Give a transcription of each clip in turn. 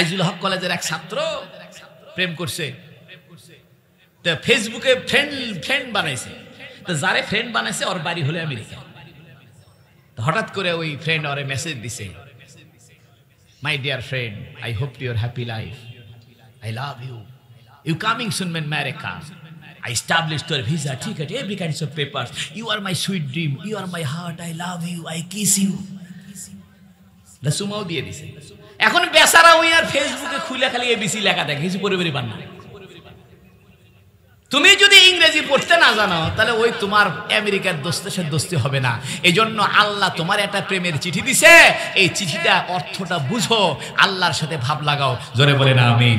আইজুল হক কলেজের এক ছাত্র প্রেম করছে, তো ফেসবুকে ফ্রেন্ড বানাইছে। তো যারে ফ্রেন্ড বানাইছে ওর বাড়ি হলো আমেরিকা। হঠাৎ করে ওই ফ্রেন্ড ওরে মেসেজ দিছে, my dear friend, I hope your happy life, I love you, you coming soon men America, I established your visa ticket, every kinds of papers. You are my sweet dream. You are my heart. I love you. I kiss you. সুমাও দিয়ে দিছে। এখন বেচারা ওই আর ফেসবুকে খুলে খালি ABC লেখা দেখে, কিছু পরিবারই পান না। তুমি যদি ইংরেজি পড়তে না জানো তাহলে ওই তোমার আমেরিকার দোস্তের সাথে দোস্তি হবে না। এই জন্য আল্লাহ তোমার একটা প্রেমের চিঠি দিছে, এই চিঠিটা অর্থটা বুঝো, আল্লাহর সাথে ভাব লাগাও। জোরে বলে না আমিন।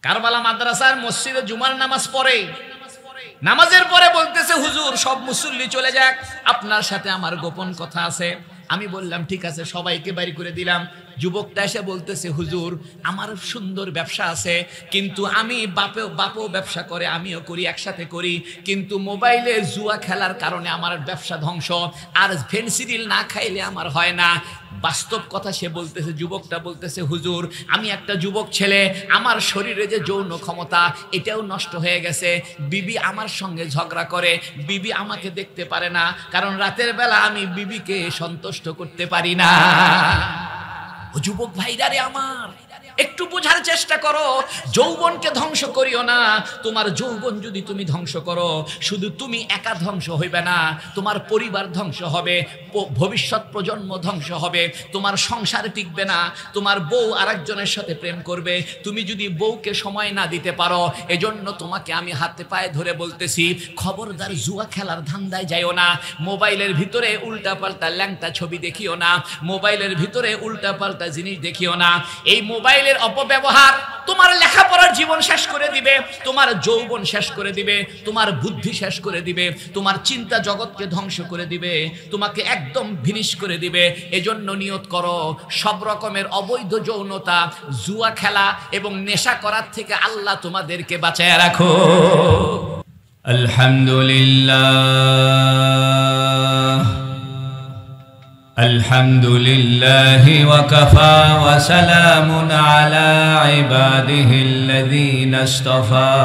কারবালা মাদ্রাসার মসজিদে জুমার নামাজ পড়ে, নামাজের পরে বলতেছে, হুজুর সব মুসল্লি চলে যাক, আপনার সাথে আমার গোপন কথা আছে। আমি বললাম ঠিক আছে, সবাইকে বাড়ি করে দিলাম। যুবকটা এসে বলতেছে, হুজুর আমার সুন্দর ব্যবসা আছে, কিন্তু আমি বাপও ব্যবসা করে, আমিও করি, একসাথে করি, কিন্তু মোবাইলে জুয়া খেলার কারণে আমার ব্যবসা ধ্বংস, আর ফেনসিডিল না খাইলে আমার হয় না। বাস্তব কথা সে বলতেছে, যুবকটা বলতেছে, হুজুর আমি একটা যুবক ছেলে, আমার শরীরে যে যৌন ক্ষমতা এটাও নষ্ট হয়ে গেছে, বিবি আমার সঙ্গে ঝগড়া করে, বিবি আমাকে দেখতে পারে না, কারণ রাতের বেলা আমি বিবিকে সন্তুষ্ট করতে পারি না। ও যুবক ভাইরা রে আমার, একটু বোঝার চেষ্টা করো, যৌবনকে ধ্বংস করিও না। তোমার যৌবন যদি তুমি ধ্বংস করো, শুধু তুমি একা ধ্বংস হইবে না, তোমার পরিবার ধ্বংস হবে, ভবিষ্যৎ প্রজন্ম ধ্বংস হবে, তোমার সংসার টিকবে না, তোমার বউ আরেকজনের সাথে প্রেম করবে, তুমি যদি বউকে সময় না দিতে পারো। এজন্য তোমাকে আমি হাতে পায়ে ধরে বলতেছি, খবরদার জুয়া খেলার ধান্দায় যাইও না, মোবাইলের ভিতরে উল্টাপাল্টা ল্যাংটা ছবি দেখিও না, মোবাইলের ভিতরে উল্টাপাল্টা জিনিস দেখিও না। এই মোবাইলের অপব্যবহার তোমার লেখাপড়ার জীবন শেষ করে দিবে, তোমার যৌবন শেষ করে দিবে, তোমার বুদ্ধি শেষ করে দিবে, তোমার চিন্তা জগৎকে ধ্বংস করে দিবে, তোমাকে একদম ভিনিশ করে দিবে। এজন্য নিয়ত করো, সব রকমের অবৈধ যৌনতা, জুয়া খেলা এবং নেশা করার থেকে আল্লাহ তোমাদেরকে বাঁচায় রাখো। আলহামদুলিল্লাহ الحمد لله وكفى وسلام على عباده الذين اصطفى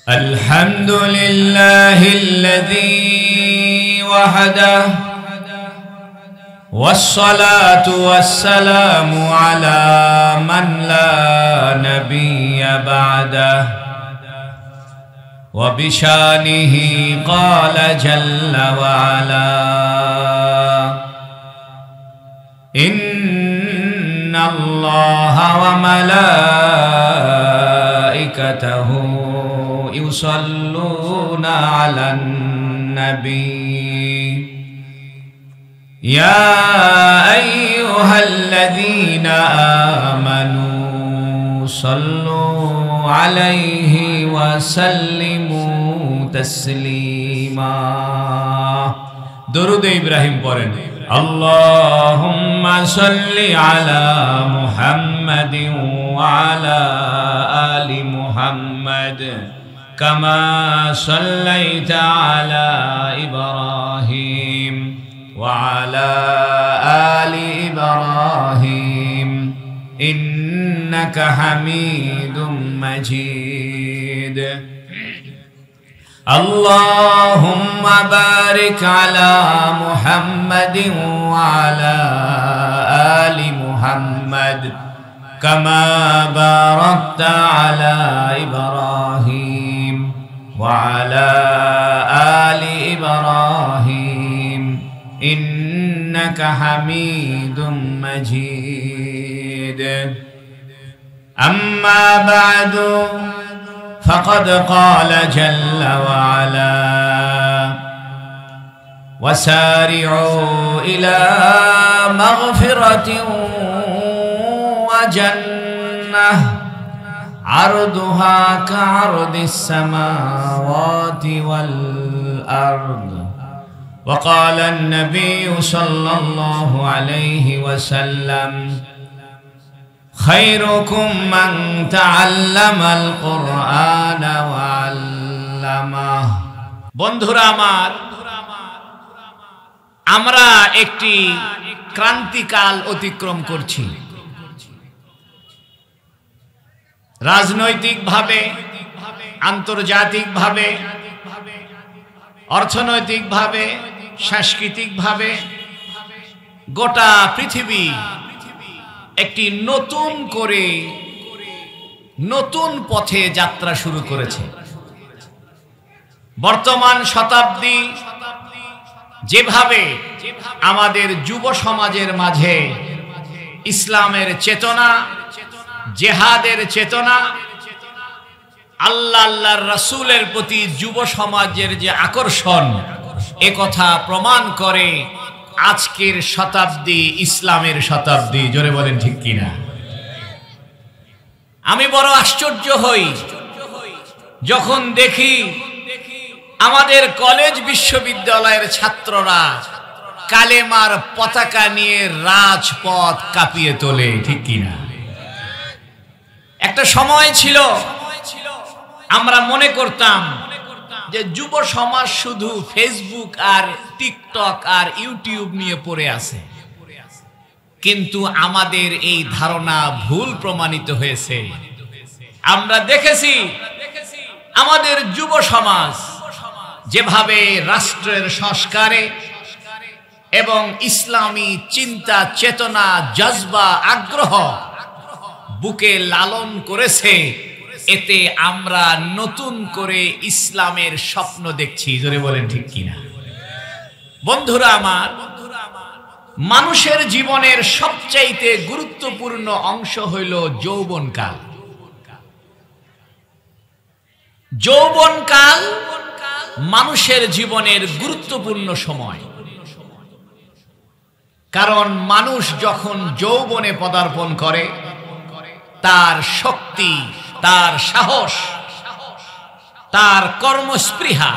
الحمد لله الذي وحده والصلاة والسلام على من لا نبي بعده وبشانه قال جل وعلا إن الله وملائكته يصلون على النبي يا أيها الذين آمنوا صلوا عليه وسلموا تسليما درود إبراهيم পড়েন اللهم صل على محمد وعلى آل محمد كما صليت على إبراهيم وعلى آل إبراهيم إنك حميد مجيد اللهم بارك على محمد وعلى آل محمد كما باركت على إبراهيم وعلى آل إبراهيم إنك حميد مجيد أما بعد فقد قال جل وعلا وسارعوا إلى مغفرة وجنة عرضها كعرض السماوات والأرض وقال النبي صلى الله عليه وسلم خيركم من تعلم القرآن وعلمه বন্ধুরা আমার আমরা একটি ক্রান্তিকাল অতিক্রম করছি। রাজনৈতিকভাবে, আন্তর্জাতিকভাবে, অর্থনৈতিকভাবে, সাংস্কৃতিকভাবে গোটা পৃথিবী একটি নতুন পথে যাত্রা শুরু করেছে। বর্তমান শতাব্দী যেভাবে আমাদের যুব সমাজের মাঝে ইসলামের চেতনা, জেহাদের চেতনা, আল্লাহর রাসূলের প্রতি যুব সমাজের যে আকর্ষণ, একথা প্রমাণ করে আজকের শতাব্দী ইসলামের শতাব্দী। জোরে বলেন ঠিক কিনা? আমি বড় আশ্চর্য হই যখন দেখি আমাদের কলেজ বিশ্ববিদ্যালয়ের ছাত্ররা কালেমার পতাকা নিয়ে রাজপথ কাঁপিয়ে তোলে, ঠিক কিনা? একটা সময় ছিল আমরা মনে করতাম যে যুব সমাজ শুধু ফেসবুক আর টিকটক আর ইউটিউব নিয়ে পড়ে আছে, কিন্তু আমাদের এই ধারণা ভুল প্রমাণিত হয়েছে। আমরা দেখেছি আমাদের যুব সমাজ যেভাবে রাষ্ট্রের সংস্কারে এবং ইসলামী চিন্তা, চেতনা, জজবা, আগ্রহ বুকে লালন করেছে, এতে আমরা নতুন করে ইসলামের স্বপ্ন দেখছি। জোরে বলেন ঠিক কিনা? বন্ধুরা আমার, মানুষের জীবনের সবচাইতে গুরুত্বপূর্ণ অংশ হইল যৌবনকাল। যৌবনকাল মানুষের জীবনের গুরুত্বপূর্ণ সময়, কারণ মানুষ যখন যৌবনে পদার্পণ করে তার শক্তি, তার সাহস, তার কর্মস্পৃহা,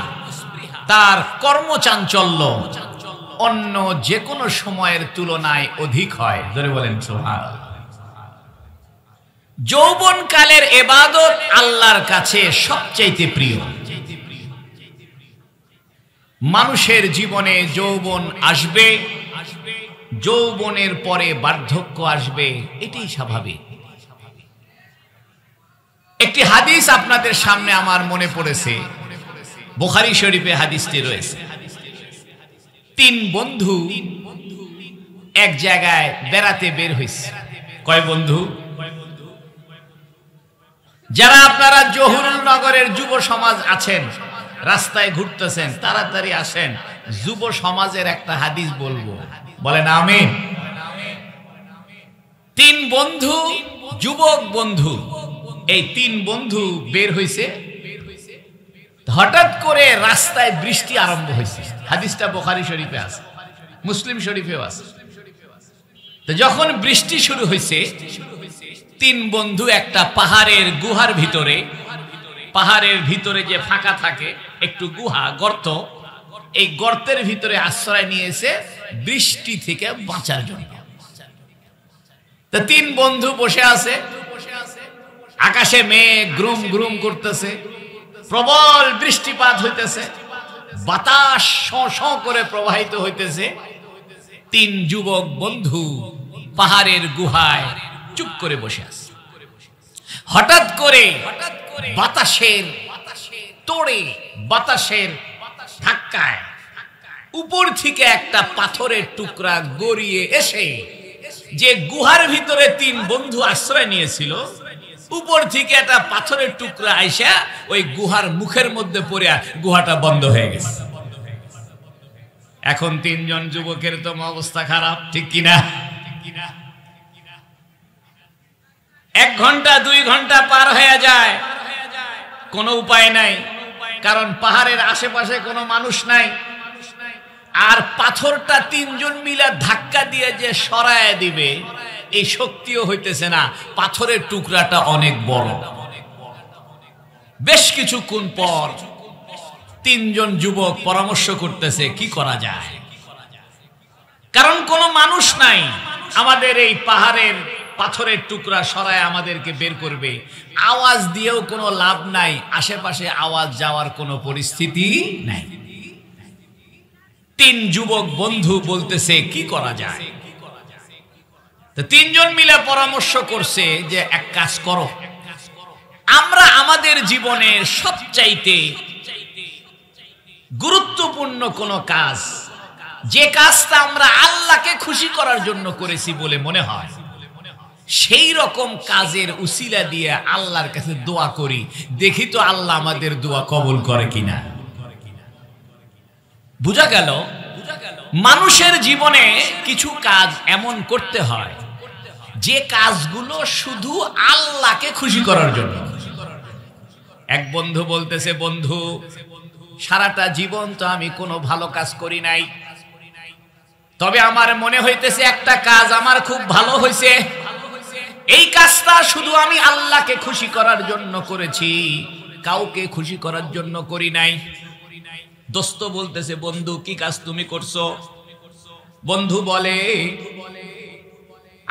তার কর্মচাঞ্চল্য অন্য যে কোনো সময়ের তুলনায় অধিক হয়। ধরে বলেন সুবহানাল্লাহ। যৌবনকালের ইবাদত আল্লাহর কাছে সবচাইতে প্রিয়। মানুষের জীবনে যৌবন আসবে, যৌবনের পরে বার্ধক্য আসবে, এটাই স্বাভাবিক। একটি হাদিস আপনাদের সামনে আমার মনে পড়েছে, বুখারী শরীফে হাদিসটি রয়েছে। তিন বন্ধু এক জায়গায় বেড়াতে বের হয়েছে। কয় বন্ধু? যারা আপনারা জহুরুল নগরের যুব সমাজ আছেন, রাস্তায় ঘুরতেছেন, তাড়াতাড়ি আসেন, যুব সমাজের একটা হাদিস বলবো, বলেন আমিন। তিন বন্ধু, যুবক বন্ধু, এই তিন বন্ধু বের হইছে। হঠাৎ করে রাস্তায় বৃষ্টি আরম্ভ হয়েছে। হাদিসটা বুখারী শরীফে আছে, মুসলিম শরীফেও আছে। তো যখন বৃষ্টি শুরু হয়েছে, তিন বন্ধু একটা পাহাড়ের গুহার ভিতরে, পাহাড়ের ভিতরে যে ফাঁকা থাকে একটু গুহা, গর্ত, এই গর্তের ভিতরে আশ্রয় নিয়েছে বৃষ্টি থেকে বাঁচার জন্য। তো তিন বন্ধু বসে আছে, আকাশে মেঘ গ্রুম গ্রুম করতেছে, প্রবল বৃষ্টিপাত হইতেছে, বাতাস শঁ শঁ করে প্রবাহিত হইতেছে। তিন যুবক বন্ধু পাহাড়ের গুহায় চুপ করে বসে আছে। হঠাৎ করে বাতাসের তোড়ে, বাতাসের ধাক্কায় উপর থেকে একটা পাথরের টুকরা গড়িয়ে এসে যে গুহার ভিতরে তিন বন্ধু আশ্রয় নিয়েছিল, উপর থেকে একটা পাথরের টুকরা আইসা ওই গুহার মুখের মধ্যে পড়ে গুহাটা বন্ধ হয়ে গেছে। এখন তিনজন যুবকের তো অবস্থা খারাপ, ঠিক কিনা? 1 ঘন্টা 2 ঘন্টা পার হয়ে যায়, কোনো উপায় নাই, কারণ পাহাড়ের আশেপাশে কোনো মানুষ নাই। আর পাথরটা তিনজন মিলে ধাক্কা দিয়ে যে সরায় দিবে এই শক্তিও হইতেছে না, পাথরের টুকরাটা অনেক বড়। বেশ কিছুক্ষণ পর তিনজন যুবক পরামর্শ করতেছে কি করা যায়, কারণ কোনো মানুষ নাই, আমাদের এই পাহাড়ের পাথরের টুকরা সরায় আমাদেরকে বের করবে, আওয়াজ দিয়েও কোনো লাভ নাই, আশেপাশে আওয়াজ যাওয়ার কোনো পরিস্থিতি নাই। তিন যুবক বন্ধু বলতেছে কি করা যায়। তো তিনজন মিলে পরামর্শ করছে যে এক কাজ করো, আমরা আমাদের জীবনের সবচাইতে গুরুত্বপূর্ণ কোন কাজ, যে কাজটা আমরা আল্লাহকে খুশি করার জন্য করেছি বলে মনে হয়, সেই রকম কাজের উসিলা দিয়ে আল্লাহর কাছে দোয়া করি, দেখি তো আল্লাহ আমাদের দোয়া কবুল করে কিনা। বুঝা গেল মানুষের জীবনে কিছু কাজ এমন করতে হয় যে কাজগুলো শুধু আল্লাহকে খুশি করার জন্য। এক বন্ধু বলতেছে, বন্ধু সারাটা জীবন তো আমি কোনো ভালো কাজ করি নাই, তবে আমার মনে হইতেছে একটা কাজ আমার খুব ভালো হয়েছে, এই কাজটা শুধু আমি আল্লাহকে খুশি করার জন্য করেছি, কাউকে খুশি করার জন্য করি নাই। দোস্ত বলতেছে, বন্ধু কি কাজ তুমি করছো? বন্ধু বলে,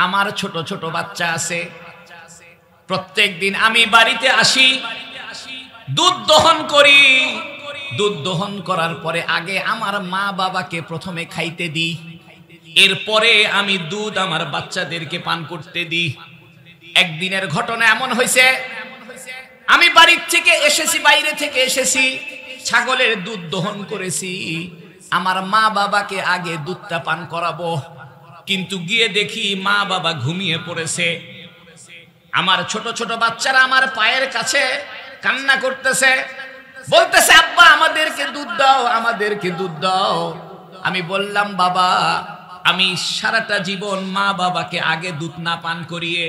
আমার ছোট ছোট বাচ্চা আছে, প্রত্যেকদিন আমি বাড়িতে আসি, দুধ দহন করি, দুধ দহন করার পরে আগে আমার মা বাবাকে প্রথমে খাইতে দিই, এরপরে আমি দুধ আমার বাচ্চাদেরকে পান করতে দিই। একদিনের ঘটনা এমন হয়েছে, আমি বাড়ির থেকে এসেছি, বাইরে থেকে এসেছি, ছাগলের দুধ দহন করেছি, আমার মা বাবাকে আগে দুধটা পান করাবো, কিন্তু গিয়ে দেখি মা বাবা ঘুমিয়ে পড়েছে। আমার ছোট ছোট বাচ্চারা আমার পায়ের কাছে কান্না করতেছে, বলতেছে, আব্বা আমাদেরকে দুধ দাও, আমাদেরকে দুধ দাও। আমি বললাম, বাবা আমি সারাটা জীবন মা বাবাকে আগে দুধ না পান করিয়ে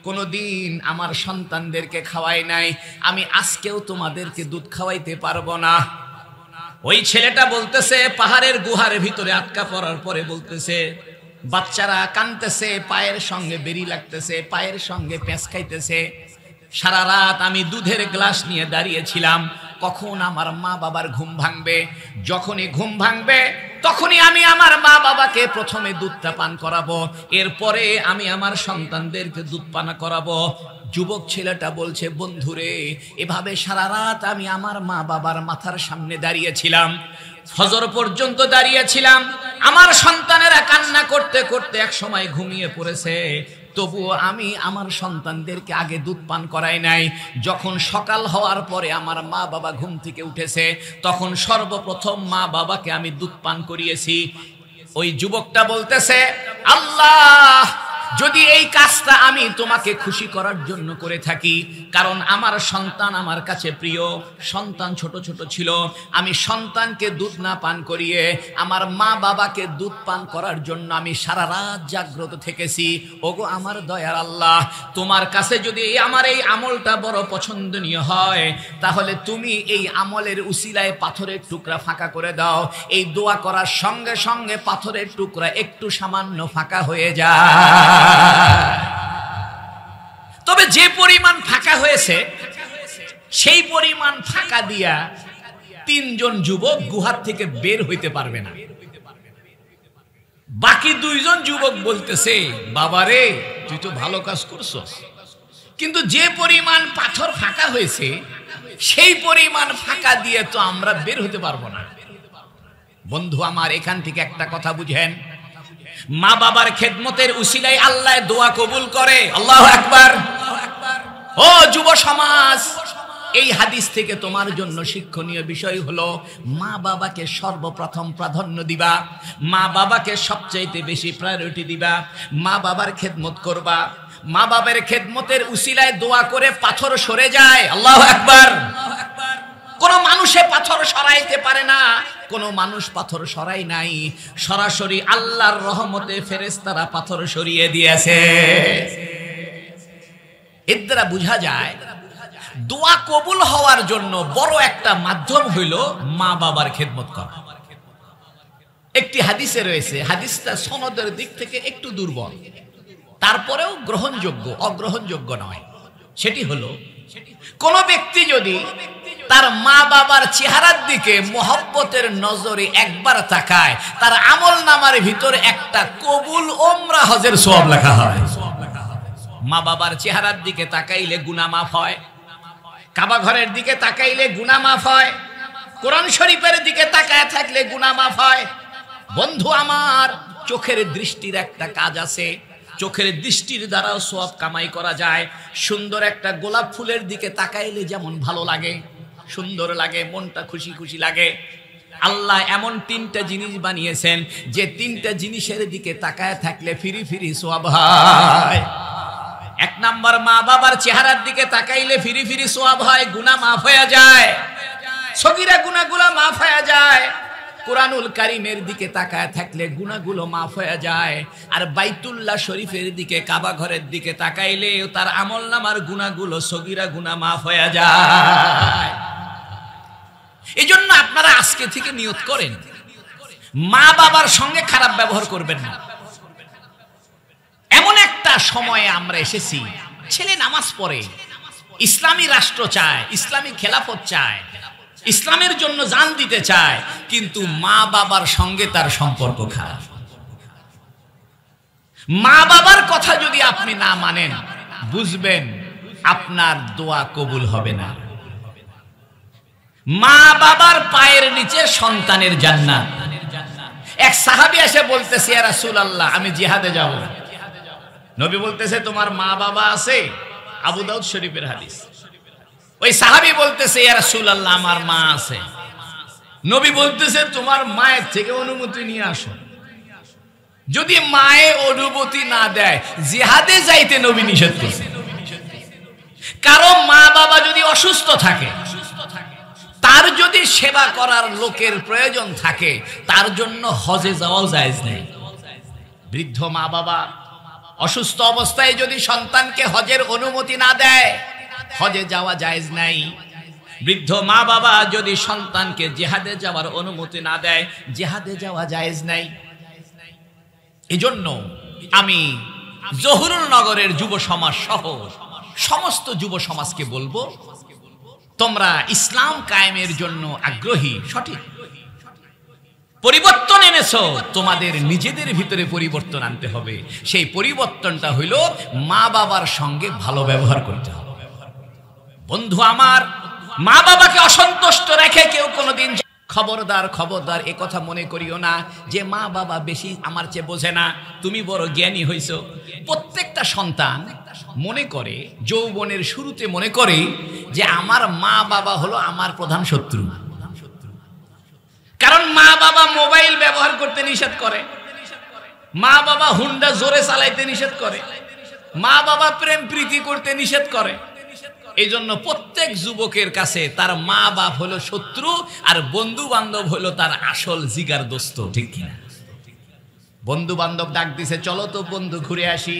কোনোদিন আমার সন্তানদেরকে খাওয়াই নাই, আমি আজকেও তোমাদেরকে দুধ খাওয়াইতে পারবো না। ওই ছেলেটা বলতেছে, পাহাড়ের গুহার ভিতরে আটকা পড়ার পরে বলতেছে, বাচ্চারা কাঁদতেছে, পায়ের সঙ্গে বেরি লাগতেছে, পায়ের সঙ্গে পেঁচ খাইতেছে, সারা রাত আমি দুধের গ্লাস নিয়ে দাঁড়িয়েছিলাম, কখন আমার মা বাবার ঘুম ভাঙবে, যখনই ঘুম ভাঙবে তখনই আমি আমার মা বাবাকে প্রথমে দুধটা পান করাবো, এরপরে আমি আমার সন্তানদেরকে দুধ পান করাবো। যুবক ছেলেটা বলছে, বন্ধুরে এভাবে সারা রাত আমি আমার মা বাবার মাথার সামনে দাঁড়িয়েছিলাম, ফজর পর্যন্ত দাঁড়িয়েছিলাম, আমার সন্তানেরা কান্না করতে করতে এক সময় ঘুমিয়ে পড়েছে, তবুও আমি আমার সন্তানদেরকে আগে দুধ পান করাই নাই। যখন সকাল হওয়ার পরে আমার মা বাবা ঘুম থেকে উঠেছে, তখন সর্বপ্রথম মা বাবাকে আমি দুধ পান করিয়েছি। ওই যুবকটা বলতেছে, আল্লাহ যদি এই কাজটা আমি তোমাকে খুশি করার জন্য করে থাকি, কারণ আমার সন্তান আমার কাছে প্রিয়, সন্তান ছোট ছোট ছিল, আমি সন্তানকে দুধ না পান করিয়ে আমার মা বাবাকে দুধ পান করার জন্য আমি সারা রাত জাগ্রত থেকেছি। ওগো আমার দয়ার আল্লাহ, তোমার কাছে যদি আমার এই আমলটা বড় পছন্দনীয় হয়, তাহলে তুমি এই আমলের উসিলায় পাথরের টুকরা ফাঁকা করে দাও। এই দোয়া করার সঙ্গে সঙ্গে পাথরের টুকরা একটু সামান্য ফাঁকা হয়ে যায়। তবে যে পরিমাণ ফাঁকা হয়েছে, সেই পরিমাণ ফাঁকা দিয়া তিনজন যুবক গুহার থেকে বের হইতে পারবে না। বাকি দুইজন যুবক বলতেছে, বাবারে তুই তো ভালো কাজ করছস, কিন্তু যে পরিমাণ পাথর ফাঁকা হয়েছে সেই পরিমাণ ফাঁকা দিয়ে তো আমরা বের হতে পারবো না। বন্ধু আমার, এখান থেকে একটা কথা বুঝেন, মা বাবার খেদমতের উসিলায় আল্লাহ দোয়া কবুল করে। আল্লাহু আকবার। ও যুব সমাজ, এই হাদিস থেকে তোমার জন্য শিক্ষণীয় বিষয় হলো, মা বাবাকে সর্বপ্রথম প্রাধান্য দিবা, মা বাবাকে সবচাইতে বেশি প্রায়োরিটি দিবা, মা বাবার খেদমত করবা। মা বাবার খেদমতের উসিলায় দোয়া করে পাথর সরে যায়। আল্লাহু আকবার। কোন মানুষে পাথর সরাইতে পারে না, কোন মানুষ পাথর সরাই নাই, সরাসরি আল্লাহর রহমতে ফেরেশতারা পাথর সরিয়ে দিয়েছে। এর দ্বারা বোঝা যায় দোয়া কবুল হওয়ার জন্য বড় একটা মাধ্যম হইল মা বাবার খেদমত করা। একটি হাদিসে রয়েছে, হাদিসটা সনদের দিক থেকে একটু দুর্বল, তারপরেও গ্রহণযোগ্য, অগ্রহণযোগ্য নয়। সেটি হলো, কোন ব্যক্তি যদি তার মা বাবার চেহারার দিকে মোহব্বতের নজরে একবার তাকায়, তার আমল নামার ভিতরে একটা কবুল ওমরা হজের সওয়াব লেখা হয়। মা বাবার চেহারার দিকে তাকাইলে গুনাহ মাফ হয়, কাবা ঘরের দিকে তাকাইলে গুনাহ মাফ হয়, কোরআন শরীফের দিকে তাকায় থাকলে গুনাহ মাফ হয়। বন্ধু আমার, চোখের দৃষ্টির একটা কাজ আছে, চোখের দৃষ্টির দ্বারাও সওয়াব কামাই করা যায়। সুন্দর একটা গোলাপ ফুলের দিকে তাকাইলে যেমন ভালো লাগে, সুন্দর লাগে, মনটা খুশি খুশি লাগে। আল্লাহ এমন তিনটা জিনিস বানিয়েছেন যে তিনটা জিনিসের দিকে তাকায় থাকলে ফিরি ফিরি সওয়াব হয়। এক নাম্বার, মা বাবার চেহারার দিকে তাকাইলে ফিরি ফিরি সওয়াব হয়, গুনাহ মাফ হয়ে যায়, সগীরা গুনাহগুলো মাফ হয়ে যায়। কুরআনুল কারীমের দিকে তাকায় থাকলে গুনাহগুলো মাফ হয়ে যায়। আর বাইতুল্লাহ শরীফের দিকে, কাবা ঘরের দিকে তাকাইলে তার আমলনামার গুনাহগুলো, সগীরা গুনাহ মাফ হয়ে যায়। এজন্য আপনারা আজকে থেকে নিয়ত করেন, মা বাবার সঙ্গে খারাপ ব্যবহার করবেন না। এমন একটা সময়ে আমরা এসেছি, ছেলে নামাজ পড়ে, ইসলামী রাষ্ট্র চায়, ইসলামী খেলাফত চায়, ইসলামের জন্য জান দিতে চায়, কিন্তু মা বাবার সঙ্গে তার সম্পর্ক খারাপ। মা বাবার কথা যদি আপনি না মানেন, বুঝবেন আপনার দোয়া কবুল হবে না। মা বাবার পায়ের নিচে সন্তানের জান্নাত। এক সাহাবী এসে বলতেছে, ইয়া রাসূলুল্লাহ, আমি জিহাদে যাব। নবী বলতেছে, তোমার মা বাবা আছে? আবু দাউদ শরীফের হাদিস। ওই সাহাবী বলতেছে, ইয়া রাসূলুল্লাহ, আমার মা আছে। নবী বলতেছে, তোমার মায়ের থেকে অনুমতি নিয়ে আসো। যদি মায়ে অনুমতি না দেয়, জিহাদে যাইতে নবী নিষেধ করছে। কারণ মা বাবা যদি অসুস্থ থাকে, তার যদি সেবা করার লোকের প্রয়োজন থাকে, তার জন্য হজে যাওয়াও জায়েজ নেই। বৃদ্ধ মা বাবা অসুস্থ অবস্থায় যদি সন্তানকে হজের অনুমতি না দেয়, হজে যাওয়া জায়েজ নাই। বৃদ্ধ মা বাবা যদি সন্তানকে জিহাদে যাওয়ার অনুমতি না দেয়, জিহাদে যাওয়া জায়েজ নাই। এজন্য আমি জহুরুল নগরের যুব সমাজ সহ সমস্ত যুব সমাজকে বলবো, তোমরা ইসলাম কায়েমের জন্য আগ্রহী, সঠিক পরিবর্তন এনেছো, তোমাদের নিজেদের ভিতরে পরিবর্তন আনতে হবে। সেই পরিবর্তনটা হইল মা বাবার সঙ্গে ভালো ব্যবহার করতে হবে। বন্ধু আমার, মা বাবাকে অসন্তুষ্ট রেখে কেউ কোনোদিন, খবরদার খবরদার, এ কথা মনে করিও না যে মা বাবা বেশি আমার চেয়ে বোঝে না, তুমি বড় জ্ঞানী হইছো। প্রত্যেকটা সন্তান মনে করে, যৌবনের শুরুতে মনে করে যে আমার মা বাবা হলো আমার প্রধান শত্রু। কারণ মা বাবা মোবাইল ব্যবহার করতে নিষেধ করে, মা বাবা হুন্ডা জোরে চালাইতে নিষেধ করে, মা বাবা প্রেম প্রীতি করতে নিষেধ করে। এই জন্য প্রত্যেক যুবকের কাছে তার মা বাপ হলো শত্রু, আর বন্ধু বান্ধব হলো তার আসল জিগার দোস্ত, ঠিক কিনা? বন্ধু বান্ধব ডাক দিছে, চলো তো বন্ধু ঘুরে আসি,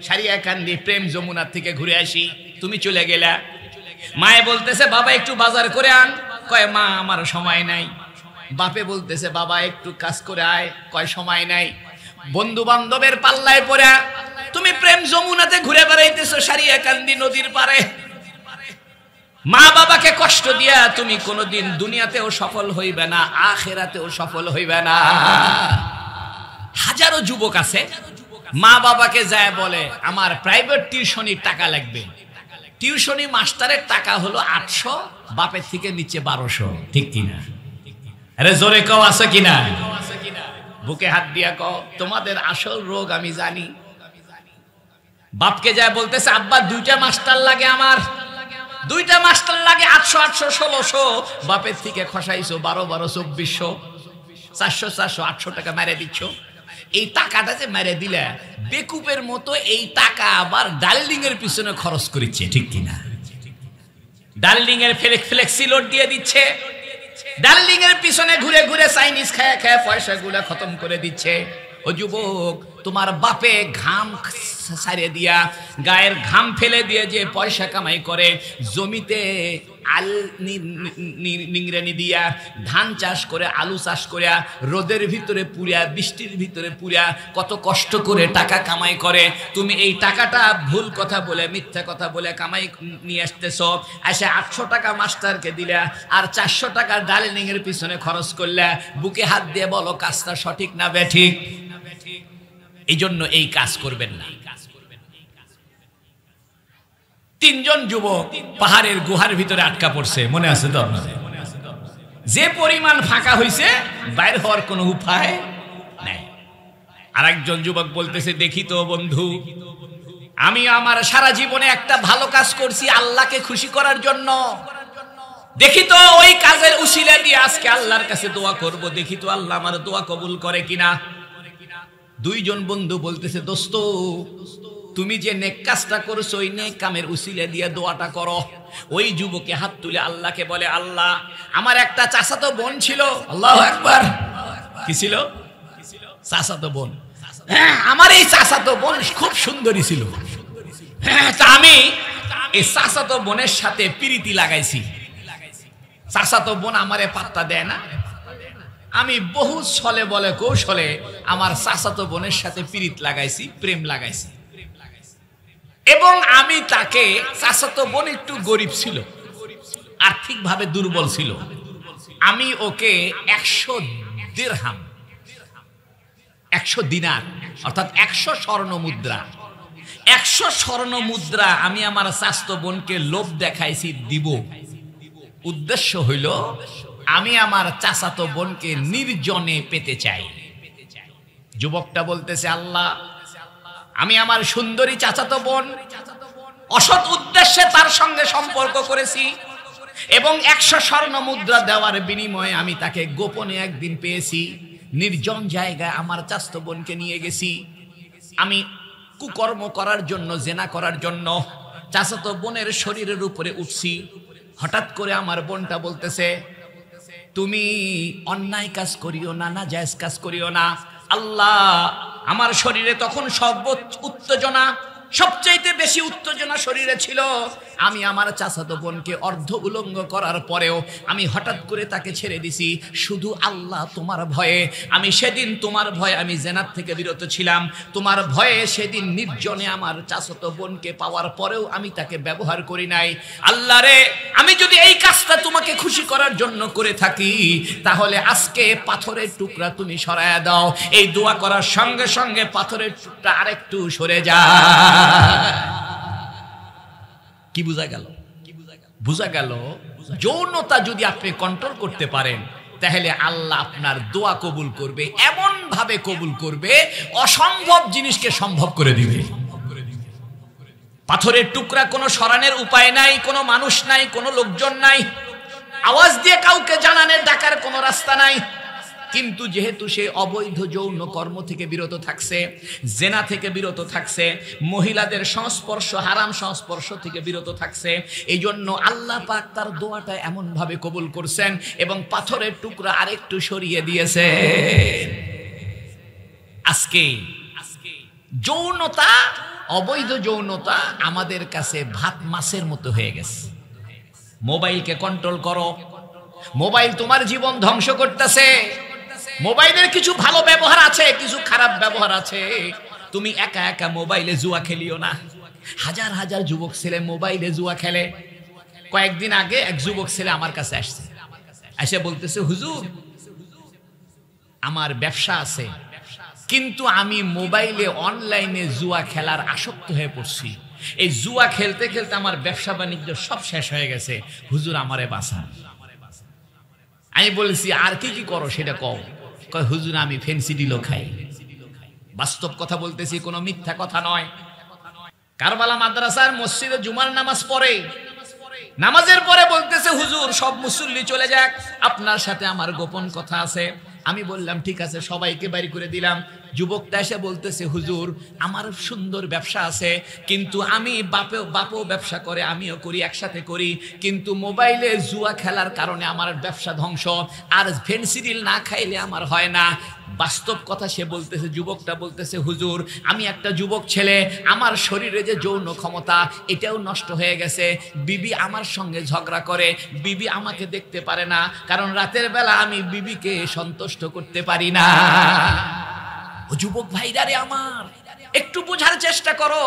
সারিয়াকান্দি প্রেম যমুনার থেকে ঘুরে আসি। তুমি চলে গেলা। মায়ে বলতেছে, বাবা একটু বাজার করে আন। কয়, মা আমার সময় নাই। বাপে বলতেছে, বাবা একটু কাজ করে আয়। কয়, সময় নাই। বন্ধু বান্ধবের পাল্লায় পড়ে তুমি প্রেম যমুনাতে ঘুরে বেড়াইতেছো সারিয়াকান্দি নদীর পারে। মা বাবাকে কষ্ট দিয়া তুমি কোনোদিন দুনিয়াতেও সফল হইবে না, আখিরাতেও সফল হইবে না। হাজারো যুবক আছে, মা বাবাকে যায় বলে আমার প্রাইভেট টিউশনির টাকা লাগবে। টিউশনি মাস্টারের টাকা হলো 800, বাপের থেকে নিচে 1200, ঠিক কিনা? আরে জোরে কও, আছে কিনা? বুকে হাত দিয়া কও, তোমাদের আসল রোগ আমি জানি। বাপকে যায় বলতেছে, আব্বা 2টা মাস্টার লাগে, আমার 2টা মাস্টার লাগে, 800 800 1600। বাপের থেকে খসাইছো 12 12 2400, 400 400 800 টাকা মেরে দিচ্ছ। এই টাকাটা যে মেরে দিলে বেকুপের মতো, এই টাকা আবার ডার্লিং এর পিছনে খরচ করেছে, ঠিক কিনা? ডার্লিং এর ফ্লেক্সি লোড দিয়ে দিচ্ছে, ডার্লিং এর পিছনে ঘুরে ঘুরে চাইনিজ খায়া খায়া পয়সাগুলো খতম করে দিচ্ছে। ও যুবক, তোমার বাপে ঘাম ছাড়িয়ে দিয়া, গায়ের ঘাম ফেলে দিয়ে যে পয়সা কামাই করে, জমিতে আল নিংরানি দিয়া ধান চাষ করে, আলু চাষ করে, রোদের ভিতরে পুড়িয়া, বৃষ্টির ভিতরে পুড়িয়া কত কষ্ট করে টাকা কামাই করে। তুমি এই টাকাটা ভুল কথা বলে, মিথ্যা কথা বলে কামাই নিয়ে আসতেছ। এসে 800 টাকা মাস্টারকে দিলা, আর 400 টাকা ডার্লিং এর পিছনে খরচ করলে। বুকে হাত দিয়ে বলো, কাজটা সঠিক না বেঠিক? এই জন্য এই কাজ করবেন না। 3 জন যুবক পাহাড়ের গুহার ভিতরে আটকা পড়ছে, মনে আছে তো আপনাদের? যে পরিমাণ ফাঁকা হইছে, বাইরে হওয়ার কোনো উপায় আরেকজন যুবক বলতেছে, দেখি তো বন্ধু, আমি আমার সারা জীবনে একটা ভালো কাজ করছি আল্লাহকে খুশি করার জন্য, দেখি তো ওই কাজের উসিলা দিয়ে আজকে আল্লাহর কাছে দোয়া করব, দেখি তো আল্লাহ আমার দোয়া কবুল করে কিনা। দুইজন বন্ধু বলতেছে, দোস্ত তুমি যে নেক কাজটা করছো ওই নেক কামের উসিলা দিয়ে দোয়াটা করো। ওই যুবকে হাত তুলে আল্লাহকে বলে, আল্লাহ আমার একটা চাচাতো বোন ছিল, আল্লাহু আকবার, কি ছিল? চাচাতো বোন। হ্যাঁ, আমার এই চাচাতো বোন খুব সুন্দরী ছিল, তা আমি এই চাচাতো বোনের সাথে প্রীতি লাগাইছি। চাচাতো বোন আমারে পাত্তা দেয় না, আমি বহু ছলে বলে কৌশলে আমার চাচাতো বোনের সাথে প্রীত লাগাইছি, প্রেম লাগাইছি। এবং আমি তাকে, চাচাতো বোন একটু গরিব ছিল, আর্থিকভাবে দুর্বল ছিল, আমি ওকে 100 দিরহাম, 100 দিনার অর্থাৎ 100 স্বর্ণ মুদ্রা, 100 স্বর্ণ মুদ্রা আমি আমার চাচাতো বোনকে লোভ দেখাইছি দিব। উদ্দেশ্য হইল আমি আমার চাচাতো বোনকে নির্জনে পেতে চাই। যুবকটা বলতেছে, আল্লাহ আমি আমার সুন্দরী চাচাতো বোন অসৎ উদ্দেশ্যে তার সঙ্গে সম্পর্ক করেছি এবং 100 স্বর্ণ মুদ্রা দেওয়ার বিনিময়ে আমি তাকে গোপনে একদিন পেয়েছি, নির্জন জায়গায় আমার চাচাতো বোনকে নিয়ে গেছি। আমি কুকর্ম করার জন্য, জেনা করার জন্য চাচাতো বোনের শরীরের উপরে উঠছি। হঠাৎ করে আমার বোনটা বলতেছে, তুমি অন্যায় কাজ করিও না, নাজায়েজ কাজ করিও না। আল্লাহ আমার শরীরে তখন সর্বোচ্চ উত্তেজনা, সবচাইতে বেশি উত্তেজনা শরীরে ছিল। আমি আমার চাচাতো বোনকে অর্ধ উলঙ্গ করার পরেও আমি হঠাৎ করে তাকে ছেড়ে দিছি শুধু আল্লাহ তোমার ভয়ে। আমি সেদিন তোমার ভয়ে আমি জেনার থেকে বিরত ছিলাম, তোমার ভয়ে সেদিন নির্জনে আমার চাচাতো বোনকে পাওয়ার পরেও আমি তাকে ব্যবহার করি নাই। আল্লাহ রে, আমি যদি এই কাজটা তোমাকে খুশি করার জন্য করে থাকি তাহলে আজকে পাথরের টুকরা তুমি সরায়া দাও। এই দোয়া করার সঙ্গে সঙ্গে পাথরের টুকরা আরেকটু সরে যায়। কি বোঝা গেল? বোঝা গেল যৌনতা যদি আপনি কন্ট্রোল করতে পারেন তাহলে আল্লাহ আপনার দোয়া কবুল করবে, এমন ভাবে কবুল করবে অসম্ভব জিনিসকে সম্ভব করে দিবে। পাথরের টুকরা কোনো সরানোর উপায় নাই, কোনো মানুষ নাই, কোনো লোকজন নাই, আওয়াজ দিয়ে কাউকে জানানোর ডাকার কোনো রাস্তা নাই। কিন্তু যেহেতু সে অবৈধ যৌন কর্ম থেকে বিরত থাকছে, জেনা থেকে বিরত থাকছে, মহিলাদের সংস্পর্শ, হারাম সংস্পর্শ থেকে বিরত থাকছে, এই জন্য আল্লাহ পাক তার দোয়াটা এমন ভাবে কবুল করছেন এবং পাথরের টুকরা আরেকটু সরিয়ে দিয়েছে। আজকে যৌনতা, অবৈধ যৌনতা আমাদের কাছে ভাত মাছের মতো হয়ে গেছে। মোবাইলকে কন্ট্রোল করো, মোবাইল তোমার জীবন ধ্বংস করতেছে। মোবাইলের কিছু ভালো ব্যবহার আছে, কিছু খারাপ ব্যবহার আছে। তুমি একা একা মোবাইলে জুয়া খেলিও না। হাজার হাজার যুবক ছেলে মোবাইলে জুয়া খেলে। কয়েকদিন আগে এক যুবক ছেলে আমার কাছে আসছে, এসে বলতেছে, হুজুর আমার ব্যবসা আছে কিন্তু আমি মোবাইলে অনলাইনে জুয়া খেলার আসক্ত হয়ে পড়ছি। এই জুয়া খেলতে খেলতে আমার ব্যবসা বাণিজ্য সব শেষ হয়ে গেছে, হুজুর আমারে বাঁচান। আমি বলছি, আর কি কি করো সেটা কও। কয়, হুজুর আমি ফেন্সিডিলও খাই। বাস্তব কথা বলতেছি, কোনো মিথ্যা কথা নয়। কারবালা মাদ্রাসার মসজিদে জুমার নামাজ পড়ে, নামাজের পরে বলতেছে, হুজুর সব মুসল্লি চলে যাক, আপনার সাথে আমার গোপন কথা আছে। আমি বললাম ঠিক আছে, সবাইকে বাইরে করে দিলাম। যুবকটা এসে বলতেছে, হুজুর আমার সুন্দর ব্যবসা আছে, কিন্তু আমি বাপও ব্যবসা করে, আমিও করি, একসাথে করি, কিন্তু মোবাইলে জুয়া খেলার কারণে আমার ব্যবসা ধ্বংস, আর ফেন্সিডিল না খাইলে আমার হয় না। বাস্তব কথা সে বলতেছে, যুবকটা বলতেছে, হুজুর আমি একটা যুবক ছেলে, আমার শরীরে যে যৌন ক্ষমতা এটাও নষ্ট হয়ে গেছে। বিবি আমার সঙ্গে ঝগড়া করে, বিবি আমাকে দেখতে পারে না, কারণ রাতের বেলা আমি বিবিকে সন্তুষ্ট করতে পারি না। ও যুবক ভাইরা রে আমার, একটু বোঝার চেষ্টা করো,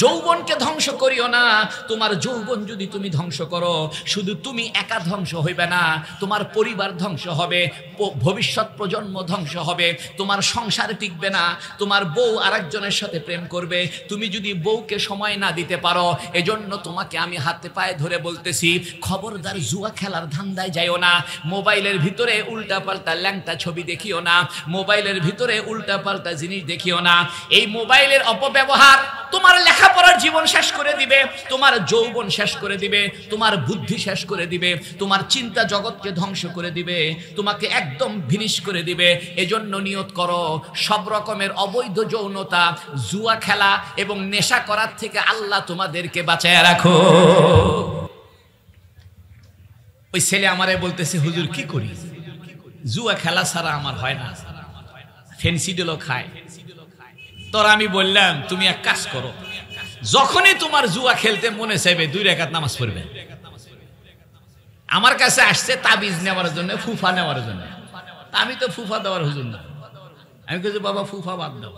যৌবনকে ধ্বংস করিও না। তোমার যৌবন যদি তুমি ধ্বংস করো, শুধু তুমি একা ধ্বংস হইবে না, তোমার পরিবার ধ্বংস হবে, ভবিষ্যৎ প্রজন্ম ধ্বংস হবে, তোমার সংসার টিকবে না, তোমার বউ আরেকজনের সাথে প্রেম করবে। তুমি যদি বউকে সময় না দিতে পারো, এজন্য তোমাকে আমি হাতে পায়ে ধরে বলতেছি, খবরদার জুয়া খেলার ধান্দায় যাইও না। মোবাইলের ভিতরে উল্টা পাল্টা ল্যাংটা ছবি দেখিও না, মোবাইলের ভিতরে উল্টা পাল্টা জিনিস দেখিও না। এই মোবাইলের অপব্যবহার তোমার লেখাপড়ার জীবন শেষ করে দিবে, তোমার যৌবন শেষ করে দিবে, তোমার বুদ্ধি শেষ করে দিবে, তোমার চিন্তা জগৎকে ধ্বংস করে দিবে, তোমাকে একদম ভিনিশ করে দিবে। এজন্য নিয়ত করো, সব রকমের অবৈধ যৌনতা, জুয়া খেলা এবং নেশা করার থেকে আল্লাহ তোমাদেরকে বাঁচায় রাখো। ওই ছেলে আমারে বলতেছে, হুজুর কি করি, জুয়া খেলা ছাড়া আমার হয় না, ফেন্সিডিলও খায়। তোর আমি বললাম, তুমি এক কাজ করো, যখনই তোমার জুয়া খেলতে মনে চাইবে 2 রাকাত নামাজ পড়বে। আমার কাছে আসছে তাবিজ নেওয়ার জন্য, ফুফা নেওয়ার জন্য। আমি তো ফুফা দেওয়ার হুজুর না। আমি বলছি, বাবা ফুফা বাদ দাও,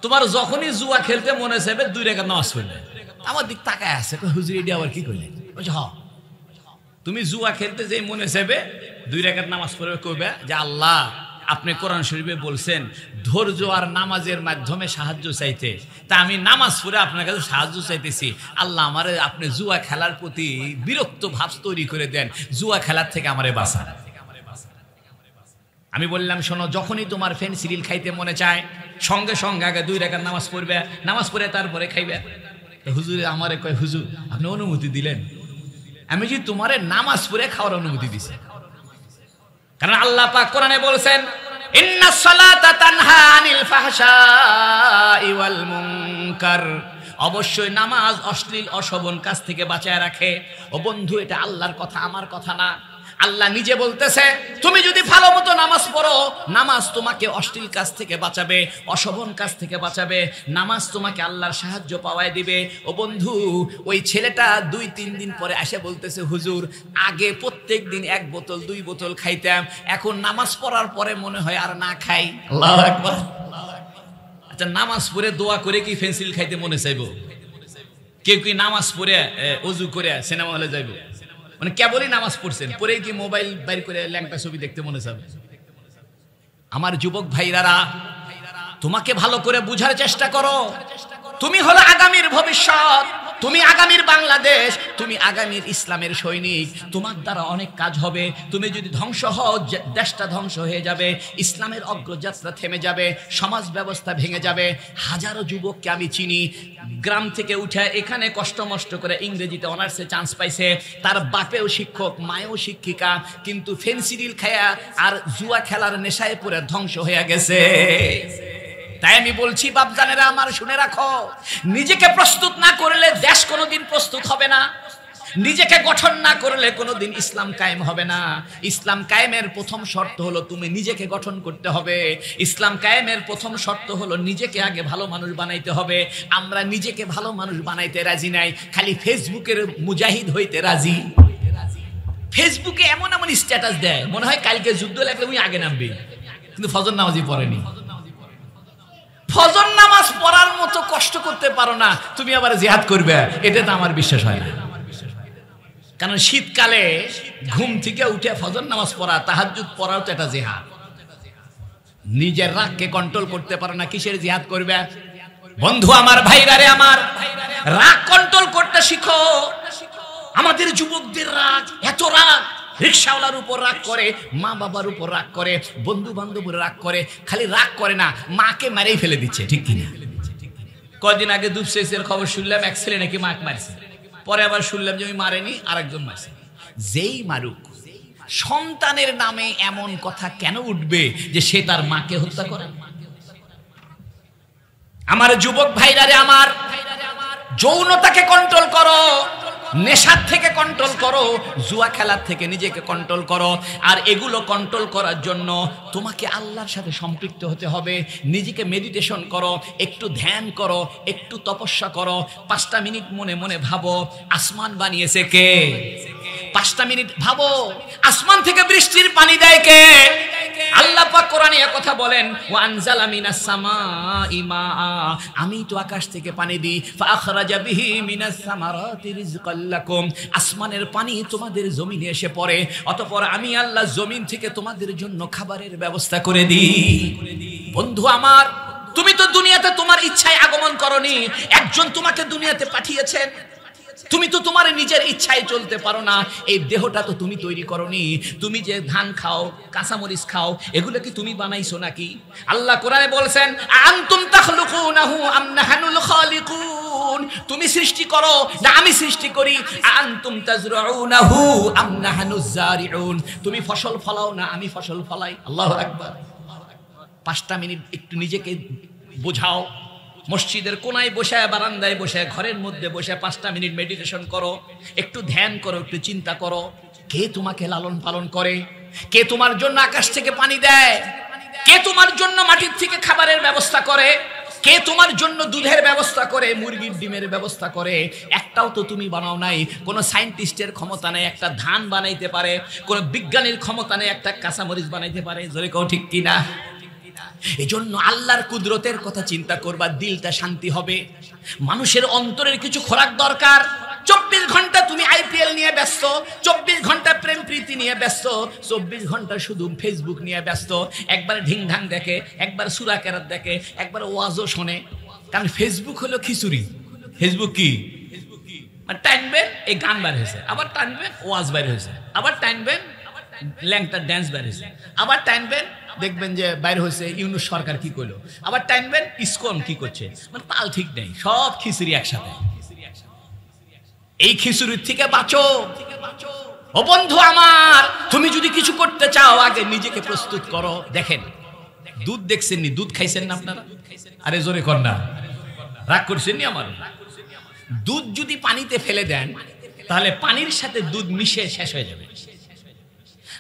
তোমার যখনই জুয়া খেলতে মনে চাইবে 2 রাকাত নামাজ পড়বে। আমার দিক তাকায় আছে, হুজুর এটি আবার কি করলেন? বলছে, হ, তুমি জুয়া খেলতে যে মনে চাইবে 2 রাকাত নামাজ পড়বে, কইবে যে আল্লাহ আপনি কোরআন শরীফে বলছেন ধৈর্য আর নামাজের মাধ্যমে সাহায্য চাইতে, তা আমি নামাজ পড়ে আপনার কাছে সাহায্য চাইতেছি। আল্লাহ আমারে আপনি জুয়া খেলার প্রতি বিরক্ত ভাব তৈরি করে দেন, জুয়া খেলার থেকে আমারে বাঁচান। আমি বললাম, শোনো, যখনই তোমার ফেন্সিডিল খাইতে মনে চায়, সঙ্গে সঙ্গে আগে 2 রাকাত নামাজ পড়বে, নামাজ পড়ে তারপরে খাইবে। হুজুর আমারে কয়, হুজুর আপনি অনুমতি দিলেন? আমি যে তোমারে নামাজ পড়ে খাওয়ার অনুমতি দিছি, কারণ আল্লাহ পাক কোরআনে বলছেন, ইন্নাস সালাতা তানহা আনিল ফাহশাই ওয়াল মুনকার, অবশ্যই নামাজ অশ্লীল অশোভন কাজ থেকে বাঁচায় রাখে। ও বন্ধু, এটা আল্লাহর কথা, আমার কথা না। আল্লাহ নিজে বলতেছে, তুমি যদি ভালো মতো নামাজ পড়ো, নামাজ তোমাকে অশ্লীল কাজ থেকে বাঁচাবে, অশোভন কাজ থেকে বাঁচাবে, নামাজ তোমাকে আল্লাহর সাহায্য পাওয়ায় দিবে। ও বন্ধু, ওই ছেলেটা 2-3 দিন পরে এসে বলতেছে, হুজুর আগে প্রত্যেক দিন 1 বোতল 2 বোতল খাইতাম, এখন নামাজ পড়ার পরে মনে হয় আর না খাই। আল্লাহু আকবার। আচ্ছা, নামাজ পড়ে দোয়া করে কি ফেন্সিল খাইতে মনে চাইবো? কেউ কি নামাজ পড়ে ওযু করে সিনেমা হলে যাইবো? মানে কেবলই নামাজ পড়ছেন, পরে কি মোবাইল বাইর করে ল্যাংটা ছবি দেখতে মনে চাবে? আমার যুবক ভাইরারা, তোমাকে ভালো করে বুঝার চেষ্টা করো। তুমি হলো আগামীর ভবিষ্যৎ, তুমি আগামীর বাংলাদেশ, তুমি আগামীর ইসলামের সৈনিক। তোমার দ্বারা অনেক কাজ হবে। তুমি যদি ধ্বংস হও, দেশটা ধ্বংস হয়ে যাবে, ইসলামের অগ্রযাত্রা থেমে যাবে, সমাজ ব্যবস্থা ভেঙে যাবে। হাজারো যুবককে আমি চিনি, গ্রাম থেকে উঠে এখানে কষ্ট মষ্ট করে ইংরেজিতে অনার্সে চান্স পাইছে, তার বাপেও শিক্ষক, মায়েও শিক্ষিকা, কিন্তু ফেন্সিডিল খায়া আর জুয়া খেলার নেশায় পড়ে ধ্বংস হয়ে গেছে। তাই আমি বলছি, বাপজানেরা আমার, শুনে রাখো, নিজেকে প্রস্তুত না করলে দেশ কোনোদিন প্রস্তুত হবে না। নিজেকে গঠন না করলে কোনোদিন ইসলাম কায়েম হবে না। ইসলাম কায়েমের প্রথম শর্ত হলো তুমি নিজেকে গঠন করতে হবে। ইসলাম কায়েমের প্রথম শর্ত হলো নিজেকে আগে ভালো মানুষ বানাইতে হবে। আমরা নিজেকে ভালো মানুষ বানাইতে রাজি নাই, খালি ফেসবুকের মুজাহিদ হইতে রাজি। ফেসবুকে এমন এমন স্ট্যাটাস দেয়, মনে হয় কালকে যুদ্ধ লাগলে উনি আগে নামবে, কিন্তু ফজর নামাজই পড়েনি। ফজর নামাজ পড়ার মতো কষ্ট করতে পারো না, তুমি আবার জিহাদ করবে, এটা তো আমার বিশ্বাস হয় না। কারণ শীতকালে ঘুম থেকে উঠে ফজর নামাজ পড়া, তাহাজ্জুদ পড়াও তো একটা জিহাদ। নিজের রাগকে কন্ট্রোল করতে পারো না, কিসের জিহাদ করবে? বন্ধু আমার, ভাইরারে আমার, রাগ কন্ট্রোল করতে শিখো। আমাদের যুবকদের রাগ, এত রাগ, রিকশাওয়ালার উপর রাগ করে, মা বাবার উপর রাগ করে, বন্ধু বান্ধবের রাগ করে। খালি রাগ করে না, মাকে মারেই ফেলে দিচ্ছে, ঠিক কিনা? কদিন আগে দুপসেসের খবর শুনলাম, এক ছেলে নাকি মাকে মারছে, পরে আবার শুনলাম যে ওই মারেনি, আরেকজন মারছে। যেই মারুক, সন্তানের নামে এমন কথা কেন উঠবে যে সে তার মাকে হত্যা করে? আমার যুবক ভাইরারে আমার, যৌনতাকে কন্ট্রোল করো, নেশার থেকে কন্ট্রোল করো, জুয়া খেলার থেকে নিজেকে কন্ট্রোল করো। আর এগুলো কন্ট্রোল করার জন্য তোমাকে আল্লাহর সাথে সম্পৃক্ত হতে হবে। নিজেকে মেডিটেশন করো, একটু ধ্যান করো, একটু তপস্যা করো। 5টা মিনিট মনে মনে ভাবো, আসমান বানিয়েছে কে? 5টা মিনিট ভাবো, আসমান থেকে বৃষ্টির পানি দেয় কে? আল্লাহ পাক কোরআনে এই কথা বলেন, ওয়া আনজালা মিনাস সামাই মাআ, আমি তো আকাশ থেকে পানি দিই, ফাআখরাজা বিহি মিনাস সামারাতি রিজকাল লাকুম, আসমানের পানি তোমাদের জমিনে এসে পড়ে, অতঃপর আমি আল্লাহ জমিন থেকে তোমাদের জন্য খাবারের ব্যবস্থা করে দিই। বন্ধু আমার, তুমি তো দুনিয়াতে তোমার ইচ্ছায় আগমন করনি, একজন তোমাকে দুনিয়াতে পাঠিয়েছেন। তুমি তো তোমার নিজের ইচ্ছায় চলতে পারো না, এই দেহটা তো তুমি তৈরি করনি। তুমি যে ধান খাও, কাঁচামরিচ খাও, এগুলো কি তুমি বানাইছো নাকি? আল্লাহ কোরআনে বলছেন, আনতুম তাখলুকুনাহু আম নাহনুল খালিকুন, তুমি সৃষ্টি করো না আমি সৃষ্টি করি। আনতুম তাজরাউনাহু আম নাহনুজ জারিউন, তুমি ফসল ফলাও না আমি ফসল ফলাই। আল্লাহু আকবার। 5টা মিনিট একটু নিজেকে বোঝাও, মসজিদের কোনায় বসে, বারান্দায় বসে, ঘরের মধ্যে বসে 5টা মিনিট মেডিটেশন করো, একটু ধ্যান করো, একটু চিন্তা করো, কে তোমাকে লালন পালন করে, কে তোমার জন্য আকাশ থেকে পানি দেয়, কে তোমার জন্য মাটির থেকে খাবারের ব্যবস্থা করে, কে তোমার জন্য দুধের ব্যবস্থা করে, মুরগির ডিমের ব্যবস্থা করে। একটাও তো তুমি বানাও নাই। কোন সায়েন্টিস্টের ক্ষমতা নেই একটা ধান বানাইতে পারে, কোন বিজ্ঞানীর ক্ষমতা নেই একটা কাঁচামরিচ বানাইতে পারে। জোরে কও ঠিক কিনা? এজন্য আল্লাহর কুদরতের কথা চিন্তা করবা, দিলটা শান্তি হবে। মানুষের অন্তরের কিছু খোরাক দরকার। 24 ঘন্টা তুমি আইপিএল নিয়ে ব্যস্ত, 24 ঘন্টা প্রেম প্রীতি নিয়ে ব্যস্ত, 24 ঘন্টা শুধু ফেসবুক নিয়ে ব্যস্ত। একবার ঢিংঢাং দেখে, একবার সূরা কেরাত দেখে, একবার ওয়াজও শোনে। কারণ ফেসবুক হলো খিচুড়ি। ফেসবুক কি? টাইমবেন এই গান বার হয়েছে, আবার টাইমবেন ওয়াজ বার হয়েছে, আবার টাইমবেন ল্যাংটা ড্যান্স বার হয়েছে, আবার টাইমবেন দেখবেন যে বাইরে হয়েছে ইউনূস সরকার কি করলো, আবার টাইমবেন ইসকন কি করছে। মানে তাল ঠিক নেই, সব খিচুড়ি একসাথে। এই খিচুড়ির থেকে বাঁচো। ও বন্ধু আমার, তুমি যদি কিছু করতে চাও আগে নিজেকে প্রস্তুত করো। দেখেন, দুধ দেখছেন নি? দুধ খাইছেন না আপনারা? আরে জোরে কর না, রাগ করছেন নি আমার? দুধ যদি পানিতে ফেলে দেন তাহলে পানির সাথে দুধ মিশে শেষ হয়ে যাবে।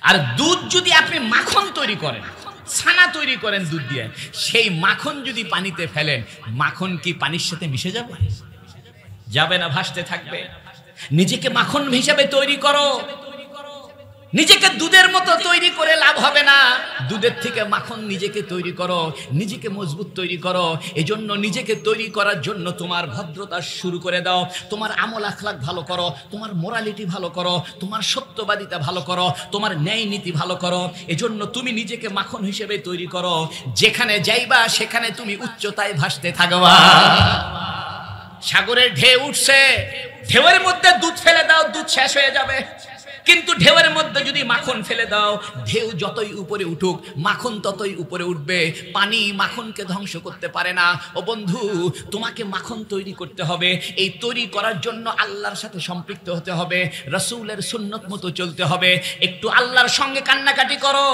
আর দুধ যদি আপনি মাখন তৈরি করেন, ছানা তৈরি করেন দুধ দিয়ে, সেই মাখন যদি পানিতে ফেলেন, মাখন কি পানির সাথে মিশে যাবে? যাবে না, ভাসতে থাকবে। নিজেকে মাখন হিসাবে তৈরি করো। নিজেকে দুধের মতো তৈরি করে লাভ হবে না। দুধের থেকে মাখন নিজেকে তৈরি করো, নিজেকে মজবুত তৈরি করো। এজন্য নিজেকে তৈরি করার জন্য তোমার ভদ্রতা শুরু করে দাও, তোমার আমল আখলাক ভালো করো, তোমার মোরালিটি ভালো করো, তোমার সত্যবাদিতা ভালো করো, তোমার ন্যায় নীতি ভালো করো। এজন্য তুমি নিজেকে মাখন হিসেবে তৈরি করো। যেখানে যাইবা সেখানে তুমি উচ্চতায় ভাসতে থাকবা। সাগরের ঢেউ উঠছে, ঢেউয়ের মধ্যে দুধ ফেলে দাও, দুধ শেষ হয়ে যাবে। কিন্তু ঢেউয়ের মধ্যে যদি মাখন ফেলে দাও, ঢেউ যতই উপরে উঠুক মাখন ততই উপরে উঠবে। পানি মাখনকে ধ্বংস করতে পারে না। ও বন্ধু, তোমাকে মাখন তৈরি করতে হবে। এই তৈরি করার জন্য আল্লাহর সাথে সম্পৃক্ত হতে হবে, রাসূলের সুন্নত মতো চলতে হবে। একটু আল্লাহর সঙ্গে কান্নাকাটি করো,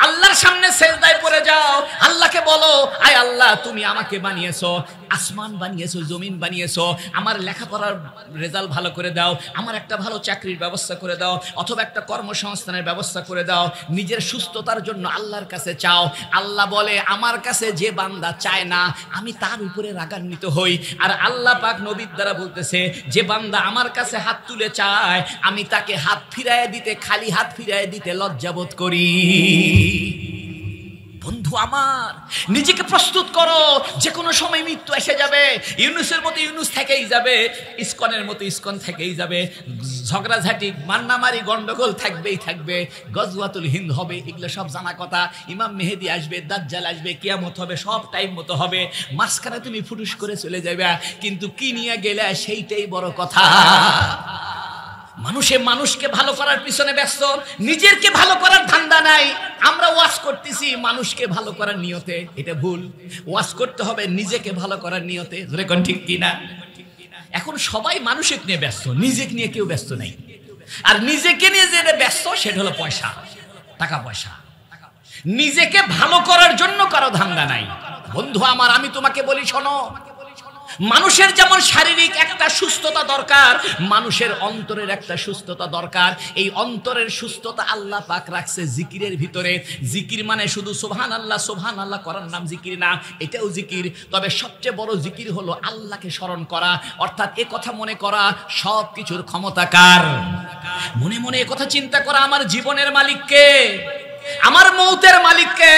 আল্লাহর সামনে সেজদায় পড়ে যাও, আল্লাহকে বলো, আয় আল্লাহ, তুমি আমাকে বানিয়েছো, আসমান বানিয়েছো, জমিন বানিয়েছো, আমার লেখাপড়ার রেজাল্ট ভালো করে দাও, আমার একটা ভালো চাকরির ব্যবস্থা করে দাও, অথবা একটা কর্মসংস্থানের ব্যবস্থা করে দাও। নিজের সুস্থতার জন্য আল্লাহর কাছে চাও। আল্লাহ বলে, আমার কাছে যে বান্দা চায় না আমি তার উপরে রাগান্বিত হই। আর আল্লাহ পাক নবীর দ্বারা বলতেছে, যে বান্দা আমার কাছে হাত তুলে চায় আমি তাকে হাত ফিরায় দিতে, খালি হাত ফিরায় দিতে লজ্জাবোধ করি। বন্ধু আমার, নিজেকে প্রস্তুত করো, যে কোনো সময় মৃত্যু এসে যাবে। ইউনূসের মতো ইউনূস থেকেই যাবে, ইসকনের মতো ইসকন থেকেই যাবে। ঝগড়াঝাটি, মান্নামারি, গন্ডগোল থাকবেই থাকবে। গজওয়াতুল হিন্দ হবে, এগুলো সব জানা কথা। ইমাম মেহেদী আসবে, দাজ্জাল আসবে, কিয়ামত হবে, সব টাইম মতো হবে। মাঝখানে তুমি ফুটুস করে চলে যাবে, কিন্তু কি নিয়ে গেলে সেইটাই বড় কথা। মানুষকে ভালো করার পিছনে ব্যস্ত, নিজেরকে ভালো করার ধান্দা নাই। আমরা ওয়াজ করতেছি মানুষকে ভালো করার নিয়তে, এটা ভুল। ওয়াজ করতে হবে নিজেকে ভালো করার নিয়তে। জোরে কোন ঠিক কিনা? এখন সবাই মানুষকে নিয়ে ব্যস্ত, নিজেকে নিয়ে কেউ ব্যস্ত নাই। আর নিজেকে নিয়ে যে ব্যস্ত সেটা হলো পয়সা, টাকা পয়সা। নিজেকে ভালো করার জন্য কারো ধান্দা নাই। বন্ধু আমার, আমি তোমাকে বলি, শোনো, মানুষের যেমন শারীরিক একটা সুস্থতা দরকার, মানুষের অন্তরের একটা সুস্থতা দরকার। এই অন্তরের সুস্থতা আল্লাহ পাক রাখছে জিকিরের ভিতরে। জিকির মানে শুধু সুবহানাল্লাহ সুবহানাল্লাহ করার নাম জিকির না, এটাও জিকির। তবে সবচেয়ে বড় জিকির হলো আল্লাহকে স্মরণ করা, অর্থাৎ এ কথা মনে করা সব কিছুর ক্ষমতা কার। মনে মনে এ কথা চিন্তা করা, আমার জীবনের মালিক কে? আমার মৌতের মালিককে।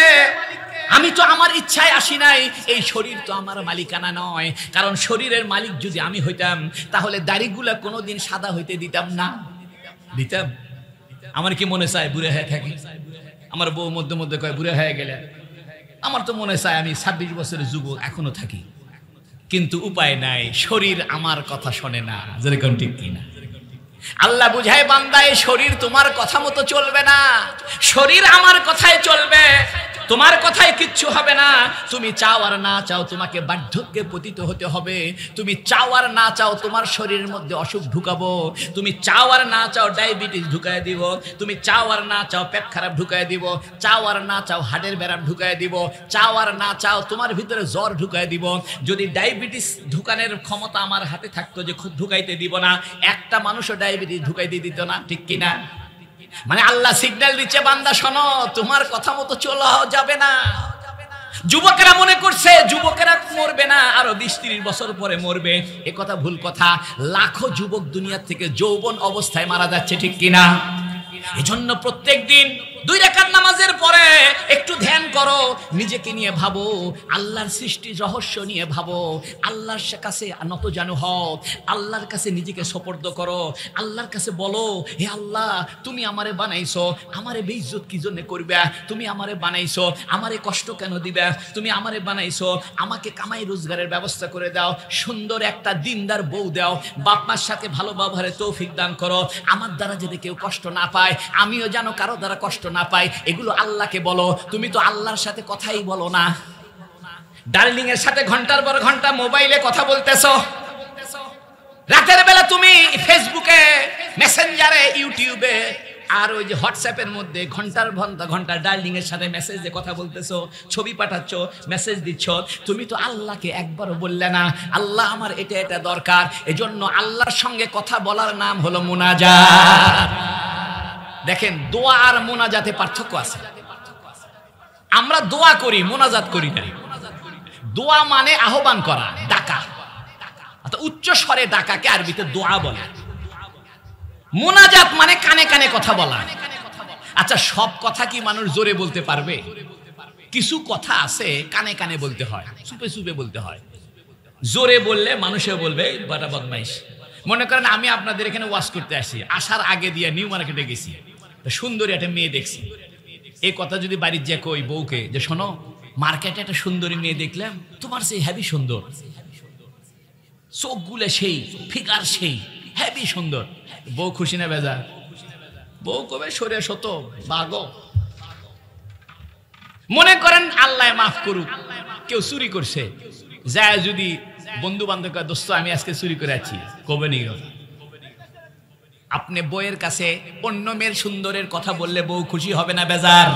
আমি তো আমার ইচ্ছায় আসি নাই, এই শরীর তো আমার মালিকানা নয়। কারণ শরীরের মালিক যদি আমি হইতাম তাহলে দাড়িগুলা কোনোদিন সাদা হইতে দিতাম না। দিতাম? আমার কি মনে চায় বুড়া হয়ে থাকি? আমার বউ মধ্যে মধ্যে কয় বুড়া হয়ে গেলে। আমার তো মনে চায় আমি 26 বছরের যুবক এখনো থাকি, কিন্তু উপায় নাই, শরীর আমার কথা শোনে না। যেরকম ঠিক কিনা? আল্লাহ বুঝায় বান্দা, এই শরীর তোমার কথা মতো চলবে না, শরীর আমার কথায় চলবে, তোমার কথায় কিচ্ছু হবে না। তুমি চাও আর না চাও তোমাকে বার্ধক্যে পতিত হতে হবে। তুমি চাও আর না চাও তোমার শরীরের মধ্যে অসুখ ঢুকাবো। তুমি চাও আর না চাও ডায়াবেটিস ঢুকায় দিব। তুমি চাও আর না চাও পেট খারাপ ঢুকায় দিব। চাও আর না চাও হাড়ের ব্যারাম ঢুকায় দিব। চাও আর না চাও তোমার ভিতরে জ্বর ঢুকায় দিব। যদি ডায়াবেটিস ঢুকানোর ক্ষমতা আমার হাতে থাকতো যে খুব ঢুকাইতে দিব না, একটা মানুষও ডায়াবেটিস ঢুকাইতে দিত না, ঠিক কিনা? মানে আল্লাহ সিগন্যাল দিচ্ছে, বান্দা শোনো, তোমার কথা মতো চলা যাবে না। যুবকেরা মনে করছে যুবকেরা মরবে না, আরো 20-30 বছর পরে মরবে। এ কথা ভুল কথা। লাখো যুবক দুনিয়া থেকে যৌবন অবস্থায় মারা যাচ্ছে, ঠিক কিনা? এজন্য প্রত্যেক দিন 2 রাকাত নামাজের পরে একটু ধ্যান করো, নিজেকে নিয়ে ভাবো, আল্লাহর সৃষ্টির রহস্য নিয়ে ভাবো, আল্লাহর কাছে নতজানু হও, আল্লাহর কাছে নিজেকে সোপর্দ করো, আল্লাহর কাছে বলো, হে আল্লাহ তুমি আমারে বানাইছো, আমারে বেইজ্জত কি জন্য করবে? তুমি আমারে বানাইছো, আমারে কষ্ট কেন দিবে? তুমি আমারে বানাইছো, আমাকে কামাই রোজগারের ব্যবস্থা করে দাও, সুন্দর একটা দিনদার বউ দাও, বাপ মার সাথে ভালো ব্যবহারে তৌফিক দান করো, আমার দ্বারা যদি কেউ কষ্ট না পায়, আমিও যেন কারো দ্বারা কষ্ট না পাই। এগুলো আল্লাহকে বলো। তুমি তো আল্লাহর সাথে কথাই বলো না, ডার্লিং এর সাথে ঘন্টার পর ঘন্টা মোবাইলে কথা বলতেছো। রাতের বেলা তুমি ফেসবুকে, মেসেঞ্জারে, ইউটিউবে আর ওই যে হোয়াটসঅ্যাপের মধ্যে ঘন্টার ঘন্টা ডার্লিং এর সাথে মেসেজে কথা বলতেছো, ছবি পাঠাচ্ছ, মেসেজ দিচ্ছ। তুমি তো আল্লাহকে একবারও বললে না আল্লাহ আমার এটা এটা দরকার। এজন্য আল্লাহর সঙ্গে কথা বলার নাম হলো মুনাজাত। দেখেন, দোয়া আর মোনাজাতে পার্থক্য আছে। আমরা দোয়া করি, মোনাজাত করি না। দোয়া মানে আহ্বান করা, ডাকা, উচ্চ স্বরে ডাকাকে আরবিতে দোয়া বলে। মোনাজাত মানে কানে কানে কথা বলা। আচ্ছা, সব কথা কি মানুষ জোরে বলতে পারবে? কিছু কথা আছে কানে কানে বলতে হয়, চুপে চুপে বলতে হয়। জোরে বললে মানুষে বলবে বাটা বদমাইশ। মনে করেন আমি আপনাদের এখানে ওয়াজ করতে আসি, আসার আগে দিয়ে নিউ মার্কেটে গেছি, সুন্দরী একটা মেয়ে দেখছি। এই কথা যদি বাড়ির যে কই বউকে যে শোনো, মার্কেটে একটা সুন্দরী মেয়ে দেখলাম, তোমার সেই হেভি সুন্দর, চোখগুলো সেই, ফিগার সেই, হেভি সুন্দর। বউ খুশি না বেজার? বউ কবে সরে শত বাগো। মনে করেন আল্লাহ মাফ করুক, কেউ চুরি করছে, যায় যদি বন্ধু বান্ধব দোস্ত আমি আজকে চুরি করে আছি, কবে নি? আপনি বউয়ের কাছে অন্য মেয়ের সুন্দরের কথা বললে বউ খুশি হবে না বেজার?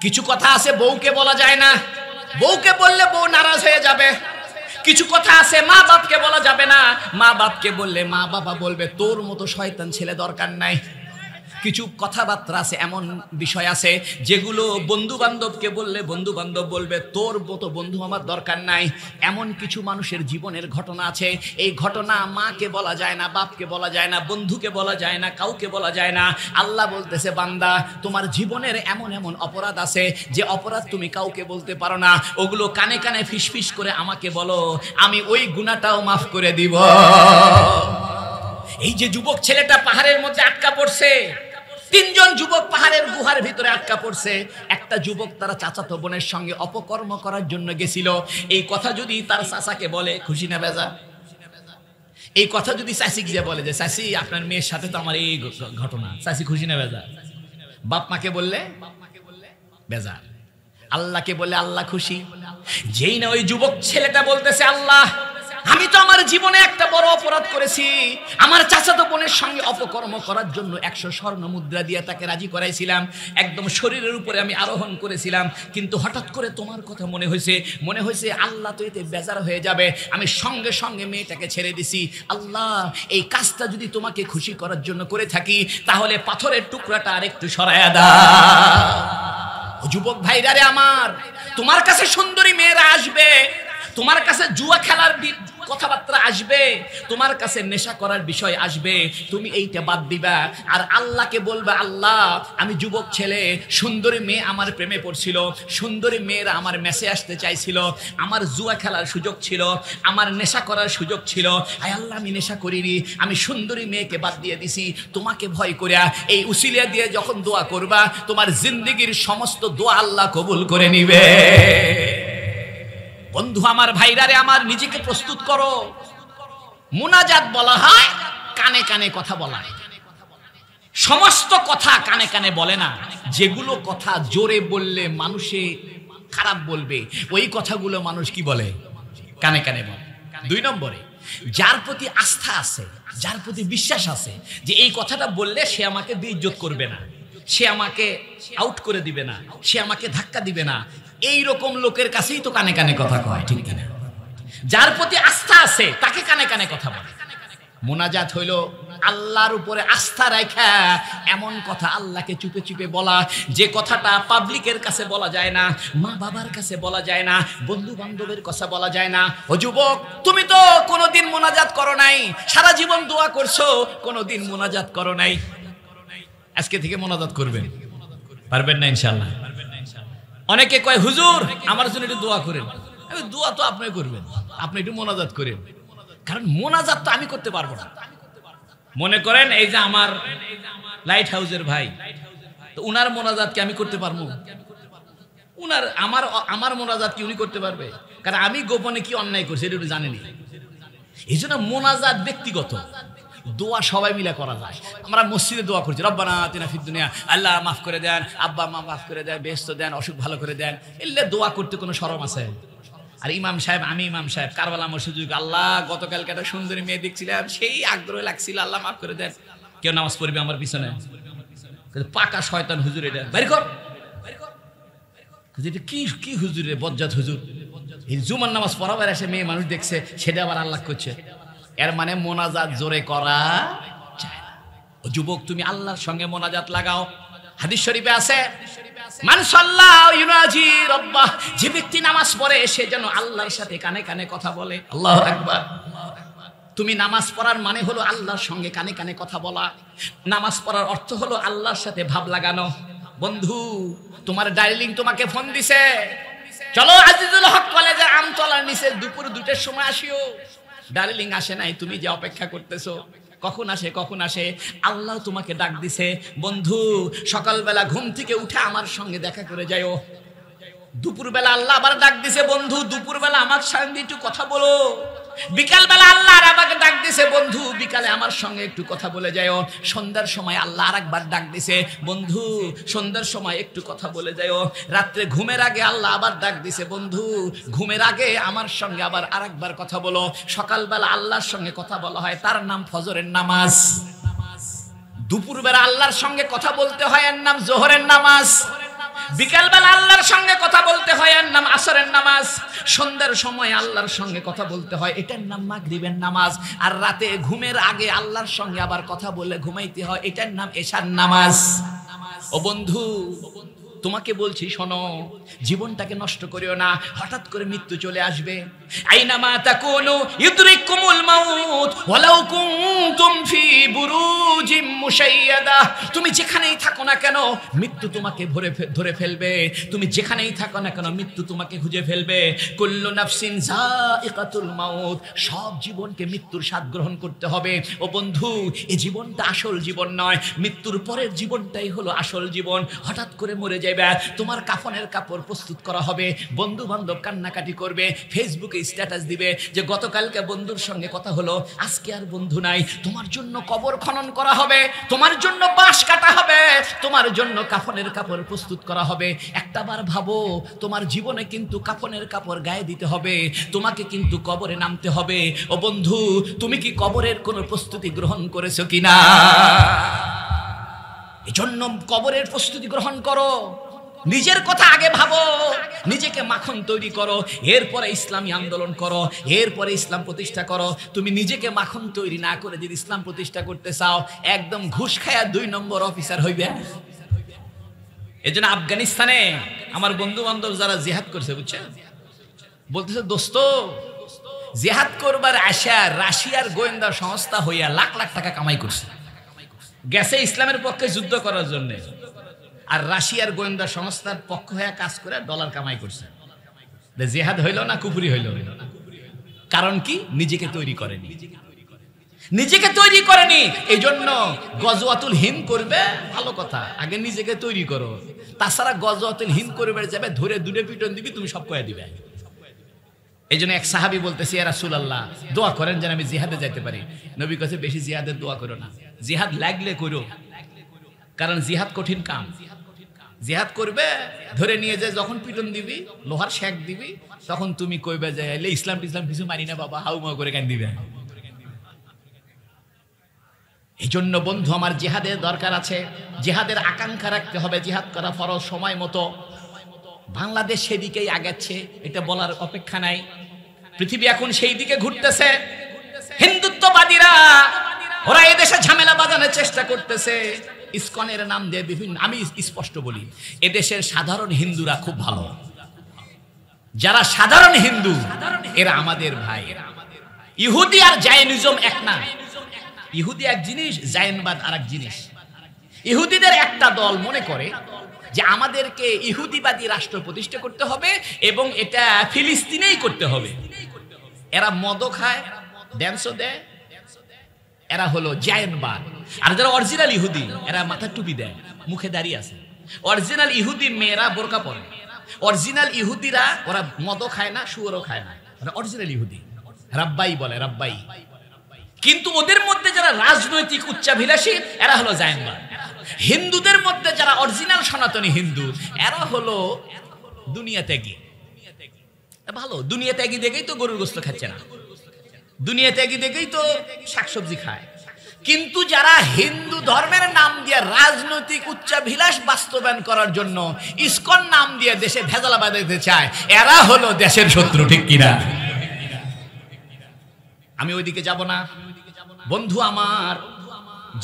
কিছু কথা আছে বউকে বলা যায় না, বউকে বললে বউ নারাজ হয়ে যাবে। কিছু কথা আছে মা বাপকে বলা যাবে না, মা বাপকে বললে মা বাবা বলবে তোর মতো শয়তান ছেলে দরকার নাই। কিছু কথাবার্তা আছে, এমন বিষয় আছে যেগুলো বন্ধু বান্ধবকে বললে বন্ধু বান্ধব বলবে তোর মতো বন্ধু আমার দরকার নাই। এমন কিছু মানুষের জীবনের ঘটনা আছে, এই ঘটনা মাকে বলা যায় না, বাপকে বলা যায় না, বন্ধুকে বলা যায় না, কাউকে বলা যায় না। আল্লাহ বলতেছে বান্দা তোমার জীবনের এমন এমন অপরাধ আছে যে অপরাধ তুমি কাউকে বলতে পারো না, ওগুলো কানে কানে ফিসফিস করে আমাকে বলো, আমি ওই গুনাহটাও মাফ করে দিব। এই যে যুবক ছেলেটা পাহাড়ের মধ্যে আটকা পড়ছে, 3 জন যুবক পাহাড়ের গুহার ভিতরে আটকা পড়ছে। একটা যুবক তার চাচাতো বোনের সঙ্গে অপকর্ম করার জন্য গেছিল। এই কথা যদি তার চাচাকে বলে, খুশি না বেজা? এই কথা যদি চাচি গিয়ে বলে যে চাচি আপনার মেয়ের সাথে তো আমার এই ঘটনা, চাচি খুশি না বেজা? বাপ মাকে বললে বেজা, আল্লাহকে বললে আল্লাহ খুশি। যেই না ওই যুবক ছেলেটা বলতেছে আল্লাহ আমি তো আমার জীবনে একটা বড় অপরাধ করেছি, আমার চাচাতো বোনের সঙ্গে অপকর্ম করার জন্য 100 স্বর্ণ মুদ্রা দিয়ে তাকে রাজি করাইছিলাম, একদম শরীরের উপরে আমি আরোহণ করেছিলাম, কিন্তু হঠাৎ করে তোমার কথা মনে হয়েছে আল্লাহ তো এতে বেজার হয়ে যাবে, আমি সঙ্গে সঙ্গে মেয়েটাকে ছেড়ে দিছি। আল্লাহ এই কাজটা যদি তোমাকে খুশি করার জন্য করে থাকি তাহলে পাথরের টুকরাটা আরেকটু সরায়া দাও। যুবক ভাইরা রে আমার, তোমার কাছে সুন্দরী মেয়েরা আসবে, তোমার কাছে জুয়া খেলার কথাবার্তা আসবে, তোমার কাছে নেশা করার বিষয় আসবে, তুমি এইটা বাদ দিবা আর আল্লাহকে বলবা, আল্লাহ আমি যুবক ছেলে, সুন্দরী মেয়ে আমার প্রেমে পড়ছিল, সুন্দরী মেয়েরা আমার মেসে আসতে চাইছিল, আমার জুয়া খেলার সুযোগ ছিল, আমার নেশা করার সুযোগ ছিল, আয় আল্লাহ আমি নেশা করিনি, আমি সুন্দরী মেয়েকে বাদ দিয়ে দিছি, তোমাকে ভয় করিয়া এই উসিলা দিয়ে যখন দোয়া করবা তোমার জিন্দেগীর সমস্ত দোয়া আল্লাহ কবুল করে নিবে। বন্ধু আমার, ভাইরারে আমার, নিজেকে প্রস্তুত করো। মুনাজাত বলা হয় কানে কানে কথা বলা, সমস্ত কথা কানে কানে বলে না, যেগুলো কথা জোরে বললে মানুষে খারাপ বলবে ওই কথাগুলো মানুষ কি বলে, কানে কানে বলে। 2 নম্বরে, যার প্রতি আস্থা আছে, যার প্রতি বিশ্বাস আছে যে এই কথাটা বললে সে আমাকে বেইজ্জত করবে না, সে আমাকে আউট করে দিবে না, সে আমাকে ধাক্কা দিবে না, এই রকম লোকের কাছেই তো কানে কানে কথা কয়, ঠিক কিনা? যার প্রতি আস্থা আছে তাকে কানে কানে কথা বলে। মুনাজাত হইল আল্লাহর উপরে আস্থা রাখা এমন কথা আল্লাহকে চুপে চুপে বলা, যে কথাটা পাবলিকের কাছে বলা যায় না, মা বাবার কাছে বলা যায় না, বন্ধু বান্ধবের কাছে বলা যায় না। ও যুবক, তুমি তো কোনোদিন মুনাজাত করো নাই, সারা জীবন দোয়া করছো, কোনোদিন মুনাজাত করো নাই, আজকে থেকে মুনাজাত করবেন, পারবেন না ইনশাআল্লাহ? অনেকে কয় হুজুর আমার জন্য একটু দোয়া করেন। দোয়া তো আপনি করবেন, আপনি একটু মুনাজাত করেন, কারণ মুনাজাত তো আমি করতে পারবো না। মনে করেন এই যে আমার লাইট হাউসের ভাই, তো উনার মুনাজাত কি আমি করতে পারবো? উনার আমার মুনাজাত কি উনি করতে পারবে? কারণ আমি গোপনে কি অন্যায় করছি এটা জানেনি। এই জন্য মুনাজাত ব্যক্তিগত, দোয়া সবাই মিলে করা যায়। আমরা মসজিদে দোয়া করছি, রব্বানা আতিনা ফিদ দুনিয়া, আল্লাহ মাফ করে দেন, আব্বা মা মাফ করে দেন, বেহেশত দেন, অসুখ ভালো করে দেন, এলে দোয়া করতে কোনো শরম আছে? আর ইমাম সাহেব, আমি ইমাম সাহেব কারবালা মসজিদ, আল্লাহ গতকালকে একটা সুন্দরী মেয়ে দেখছিলাম, সেই আগ্রহ লাগছিল, আল্লাহ মাফ করে দেন, কেউ নামাজ পড়বে আমার পিছনে? পাকা শয়তান হুজুর, এটা বাইর কর। এটা কি হুজুর রে, বজ্জাত হুজুর। এই জুমার নামাজ পড়াবার এসে মেয়ে মানুষ দেখছে, সেটা আবার আল্লাহ করছে। এর মানে মোনাজাত জোরে করা যায় না। ও যুবক, তুমি আল্লাহর সঙ্গে মোনাজাত লাগাও। হাদিস শরীফে আছে, মান সাল্লাল্লাহু ইউনাজি রাব্বাহ, যে ব্যক্তি নামাজ পড়ে সে যেন আল্লাহর সাথে কানে কানে কথা বলে। আল্লাহু আকবার। তুমি নামাজ পড়ার মানে হলো আল্লাহর সঙ্গে কানে কানে কথা বলা। নামাজ পড়ার অর্থ হলো আল্লাহর সাথে ভাব লাগানো। বন্ধু, তোমার ডার্লিং তোমাকে ফোন দিছে, চলো আজিজুল হক কলেজে আমতলার নিচে দুপুর 2টার সময় আসিও। ডার্লিং আসে নাই, তুমি যে অপেক্ষা করতেছো কখন আসে কখন আসে। আল্লাহ তোমাকে ডাক দিছে, বন্ধু সকালবেলা ঘুম থেকে উঠে আমার সঙ্গে দেখা করে যাও। দুপুরবেলা আল্লাহ আবার ডাক দিছে, বন্ধু দুপুরবেলা আমার সঙ্গে একটু কথা বলো। বিকালবেলা আল্লাহ আমাকে ডাক দিছে, বন্ধু বিকালে আমার সঙ্গে একটু কথা বলে যাও। সন্ধ্যার সময় আল্লাহ আরেকবার ডাক দিছে, বন্ধু সন্ধ্যার সময় একটু কথা বলে যাও। রাত্রে ঘুমের আগে আল্লাহ আবার ডাক দিছে, বন্ধু ঘুমের আগে আমার সঙ্গে আবার আরেকবার কথা বলো। সকালবেলা আল্লাহর সঙ্গে কথা বলা হয়, তার নাম ফজরের নামাজ। দুপুরবেলা আল্লাহর সঙ্গে কথা বলতে হয়, এর নাম জোহরের নামাজ। বিকালবেলা আল্লাহর সঙ্গে কথা বলতে হয়, এর নাম আসরের নামাজ। সন্ধ্যার সময় আল্লাহর সঙ্গে কথা বলতে হয়, এটার নাম মাগরিবের নামাজ। আর রাতে ঘুমের আগে আল্লাহর সঙ্গে আবার কথা বলে ঘুমাইতে হয়, এটার নাম এশার নামাজ। ও বন্ধু, তোমাকে বলছি শোনো, জীবনটাকে নষ্ট করিও না, হঠাৎ করে মৃত্যু চলে আসবে। আইনামা তাকুনু ইউদরিকুমুল মাউত ওয়ালাউ কুনতুম ফি বুরুজিম মুশাইয়াদা। তুমি যেখানেই থাকো না কেন মৃত্যু তোমাকে ধরে ফেলবে। তুমি যেখানেই থাকো না কেন মৃত্যু তোমাকে খুঁজে ফেলবে। কুল্লু নাফসিন যায়িকাতুল মাউত, সব জীবনকে মৃত্যুর স্বাদ গ্রহণ করতে হবে। ও বন্ধু, এই জীবনটা আসল জীবন নয়, মৃত্যুর পরের জীবনটাই হলো আসল জীবন। হঠাৎ করে মরে যাবে, তোমার কাফনের কাপড় প্রস্তুত করা হবে, বন্ধু বান্ধব কান্নাকাটি করবে, ফেসবুকে স্ট্যাটাস দিবে যে গতকালকে বন্ধুর সঙ্গে কথা হলো, আজকে আর বন্ধু নাই। তোমার জন্য কবর খনন করা হবে, তোমার জন্য বাঁশ কাটা হবে, তোমার জন্য কাফনের কাপড় প্রস্তুত করা হবে। একটাবার ভাবো, তোমার জীবনে কিন্তু কাফনের কাপড় গায়ে দিতে হবে, তোমাকে কিন্তু কবরে নামতে হবে। ও বন্ধু, তুমি কি কবরের কোনো প্রস্তুতি গ্রহণ করেছো কিনা? এজন্য কবরের প্রস্তুতি গ্রহণ করো। নিজের কথা আগে ভাবো, নিজেকে মাখন তৈরি করো, এরপরে ইসলামী আন্দোলন করো, এরপরে ইসলাম প্রতিষ্ঠা করো। তুমি নিজেকে মাখন তৈরি না করে যদি ইসলাম প্রতিষ্ঠা করতে চাও, একদম ঘুষ খায়া 2 নম্বর অফিসার হইবে। এজন্য আফগানিস্তানে আমার বন্ধু বান্ধব যারা জিহাদ করছে, বুঝছেন, বলতেছে দোস্ত জিহাদ করবার আশা রাশিয়ার গোয়েন্দা সংস্থা হইয়া লাখ লাখ টাকা কামাই করছে, গেছে ইসলামের পক্ষে যুদ্ধ করার জন্য, আর রাশিয়ার গোয়েন্দা সংস্থার পক্ষ হয়ে কাজ করে ডলার কামাই করছে। জিহাদ হইল না কুফরি হইল? কারণ কি? নিজেকে তৈরি করেনি, নিজেকে তৈরি করেনি। এই জন্য গজওয়াতুল হিন্দ করবে ভালো কথা, আগে নিজেকে তৈরি করো। তাছাড়া গজওয়াতুল হিন্দ করবে যাবে, ধরে দুটো পিটন দিবি, তুমি সব কয়ে দিবে। এই জন্য এক সাহাবী বলতেছি, ইয়া রাসূলুল্লাহ দোয়া করেন যেন আমি জিহাদে যাইতে পারি। নবী কাছে বেশি জিহাদের দোয়া করো না, জিহাদ লাগলে করো, কারণ জিহাদ কঠিন কাম। জিহাদ করবে, ধরে নিয়ে যায় যখন পিটন দিবি, লোহার শেক দিবি, তখন তুমি কইবে যে এলে ইসলাম টিসলাম কিছু মানি না বাবা, হাউ মাউ করে কান দিবে। এই জন্য বন্ধু আমার, জিহাদের দরকার আছে, জিহাদের আকাঙ্ক্ষা রাখতে হবে। জিহাদ করা ফরজ সময় মতো। বাংলাদেশ সেদিকেই আগাচ্ছে, এটা বলার অপেক্ষা নাই। পৃথিবী এখন সেই দিকে ঘুরতেছে। হিন্দুত্ববাদীরা ওরা এদেশে ঝামেলা বাঁধানোর চেষ্টা করতেছে ইসকনের নাম দিয়ে বিভিন্ন। আমি স্পষ্ট বলি, এদেশের সাধারণ হিন্দুরা খুব ভালো। যারা সাধারণ হিন্দু এরা আমাদের ভাই। ইহুদি আর জায়নিজম এক না। ইহুদি এক জিনিস, জায়নবাদ আর এক জিনিস। ইহুদিদের একটা দল মনে করে যে আমাদেরকে ইহুদিবাদী রাষ্ট্র প্রতিষ্ঠা করতে হবে এবং এটা ফিলিস্তিনেই করতে হবে। এরা মদও খায়, ড্যান্সও দেয়, এরা হলো জায়নবাদ। আর যারা অরিজিনাল ইহুদি এরা মাথা টুপি দেয়, মুখে দাঁড়িয়ে আছে। অরিজিনাল ইহুদি মেয়েরা বোরকা পরে। অরিজিনাল ইহুদিরা ওরা মদও খায় না, শুয়োরও খায় না, অরিজিনাল ইহুদি। রাব্বাই বলে, রাব্বাই। কিন্তু ওদের মধ্যে যারা রাজনৈতিক উচ্চাভিলাষী এরা হলো জায়নবাদ। হিন্দুদের মধ্যে যারা অরিজিনাল সনাতনী হিন্দু এরা হলো দুনিয়া ত্যাগী। ভালো, দুনিয়া ত্যাগী দেখেই তো গরুর গোশত খাচ্ছে না, দুনিয়া ত্যাগী দেখেই তো শাকসবজি খায়। কিন্তু যারা হিন্দু ধর্মের নাম দিয়ে রাজনৈতিক উচ্চাভিলাষ বাস্তবায়ন করার জন্য ইসকন নাম দিয়ে দেশে ভেজাল বাঁধাতে চায়, এরা হলো দেশের শত্রু। ঠিক কিনা? আমি ওইদিকে যাব না বন্ধু আমার।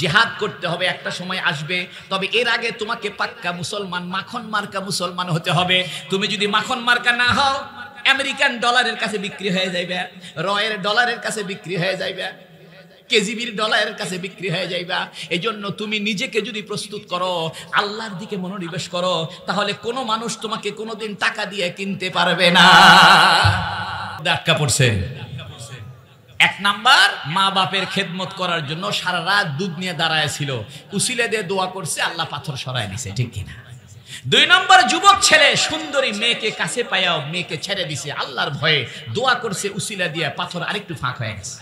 জিহাদ করতে হবে, একটা সময় আসবে। তবে এর আগে তোমাকে পাক্কা মুসলমান, মাখন মার্কা মুসলমান হতে হবে। তুমি যদি মাখন মার্কা না হও, আমেরিকান ডলারের কাছে বিক্রি হয়ে যাইবে, রয়ের ডলারের কাছে বিক্রি হয়ে যাইবে, কেজিবির ডলারের কাছে বিক্রি হয়ে যাইবা। এই জন্য তুমি নিজেকে যদি প্রস্তুত করো, আল্লাহর দিকে মনোনিবেশ করো, তাহলে কোনো মানুষ তোমাকে কোনোদিন টাকা দিয়ে কিনতে পারবে না। আটকা পড়ছে। এক নাম্বার, মা বাপের খেদমত করার জন্য সারা রাত দুধ নিয়ে দাঁড়ায় ছিল, উসিলে দিয়ে দোয়া করছে, আল্লাহ পাথর সরায় দিছে। ঠিক কিনা? দুই নম্বর, যুবক ছেলে সুন্দরী মেয়েকে কাছে পায়াও মেয়েকে ছেড়ে দিছে, আল্লাহর ভয়ে দোয়া করছে, উসিলা দিয়ে পাথর আরেকটু ফাঁক হয়ে গেছে।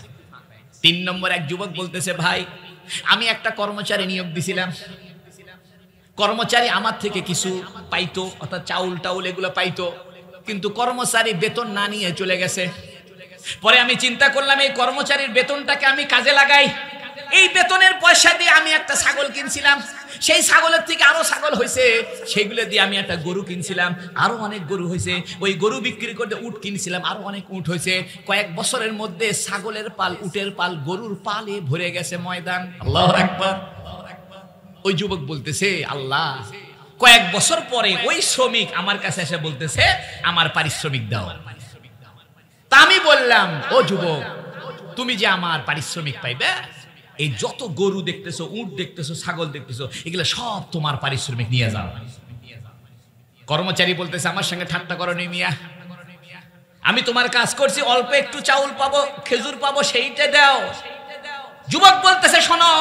তিন নম্বর, এক যুবক বলতেছে, ভাই আমি একটা কর্মচারী নিয়োগ দিছিলাম, কর্মচারী আমার থেকে কিছু পাইতো, অর্থাৎ চাউল টাউল এগুলো পাইতো, কিন্তু কর্মচারী বেতন না নিয়ে চলে গেছে। পরে আমি চিন্তা করলাম এই কর্মচারীর বেতনটাকে আমি কাজে লাগাই। এই বেতনের পয়সা দিয়ে আমি একটা ছাগল কিনছিলাম, সেই ছাগলের থেকে আরো ছাগল হয়েছে, সেগুলো দিয়ে আমি একটা গরু কিনছিলাম, আরো অনেক গরু হয়েছে। ওই গরু বিক্রি করতে উট কিনছিলাম, আরো অনেক উট হয়েছে। কয়েক বছরের মধ্যে ছাগলের পাল, উটের পাল, গরুর পালে ভরে গেছে ময়দান। আল্লাহু আকবার। ওই যুবক বলতেছে, আল্লাহ, কয়েক বছর পরে ওই শ্রমিক আমার কাছে এসে বলতেছে আমার পারিশ্রমিক দাও। তা আমি বললাম, ও যুবক, তুমি যে আমার পারিশ্রমিক পাইবে, এই যত গরু দেখতেছো, উট দেখতেছো, ছাগল দেখতেছো, এগুলো সব তোমার পারিশ্রমিক নিয়ে যাও। কর্মচারী বলতেছে, আমার সঙ্গে ঠাট্টা করো নি মিয়া, আমি তোমার কাজ করছি, অল্প একটু চাউল পাবো, খেজুর পাবো, সেইটা দাও। যুবক বলতেছে, শোনো,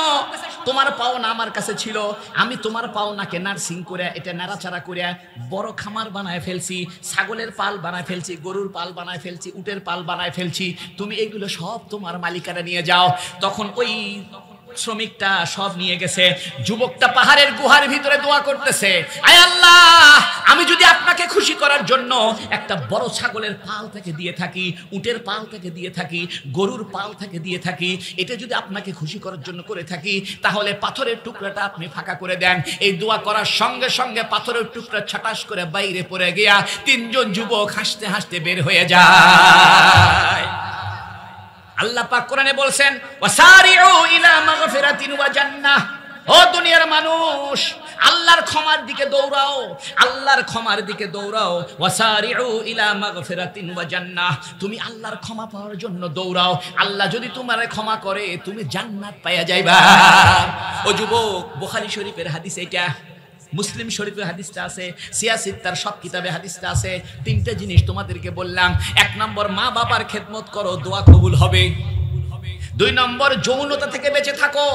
তোমার পাওনা আমার কাছে ছিল, আমি তোমার পাওনাকে নার্সিং করে, এটা নাড়াচাড়া করে বড় খামার বানায় ফেলছি, ছাগলের পাল বানায় ফেলছি, গরুর পাল বানায় ফেলছি, উটের পাল বানায় ফেলছি, তুমি এগুলো সব তোমার মালিকানা নিয়ে যাও। তখন ওই শ্রমিকটা সব নিয়ে গেছে। যুবকটা পাহাড়ের গুহার ভিতরে দোয়া করতেছে, আয় আল্লাহ, আমি যদি আপনাকে খুশি করার জন্য একটা বড় ছাগলের পাল থেকে দিয়ে থাকি, উটের পাল থেকে দিয়ে থাকি, গরুর পাল থেকে দিয়ে থাকি, এটা যদি আপনাকে খুশি করার জন্য করে থাকি, তাহলে পাথরের টুকরাটা আপনি ফাঁকা করে দেন। এই দোয়া করার সঙ্গে সঙ্গে পাথরের টুকরা ছাটাস করে বাইরে পড়ে গিয়া তিনজন যুবক হাসতে হাসতে বের হয়ে যায়। আল্লাহ পাক কোরআনে বলছেন, ওয়াসারিউ ইলা মাগফিরাতিন ওয়া জান্নাহ, ও দুনিয়ার মানুষ, আল্লাহর ক্ষমার দিকে দৌড়াও, আল্লাহর ক্ষমার দিকে দৌড়াও। ওয়াসারিউ ইলা মাগফিরাতিন ওয়া জান্নাহ, তুমি আল্লাহর ক্ষমা পাওয়ার জন্য দৌড়াও। আল্লাহ যদি তোমারে ক্ষমা করে তুমি জান্নাত পাইয়া যাইবা। ও যুবক, বুখারী শরীফের হাদিস এটা, মুসলিম শরীফের হাদিসটা আছে, সিয়াসিত্তার সব কিতাবে হাদিসটা আছে। তিনটা জিনিস তোমাদেরকে বললাম। এক নম্বর, মা বাবার খেদমত করো, দোয়া কবুল হবে। দুই নম্বর, যৌনতা থেকে বেঁচে থাকো,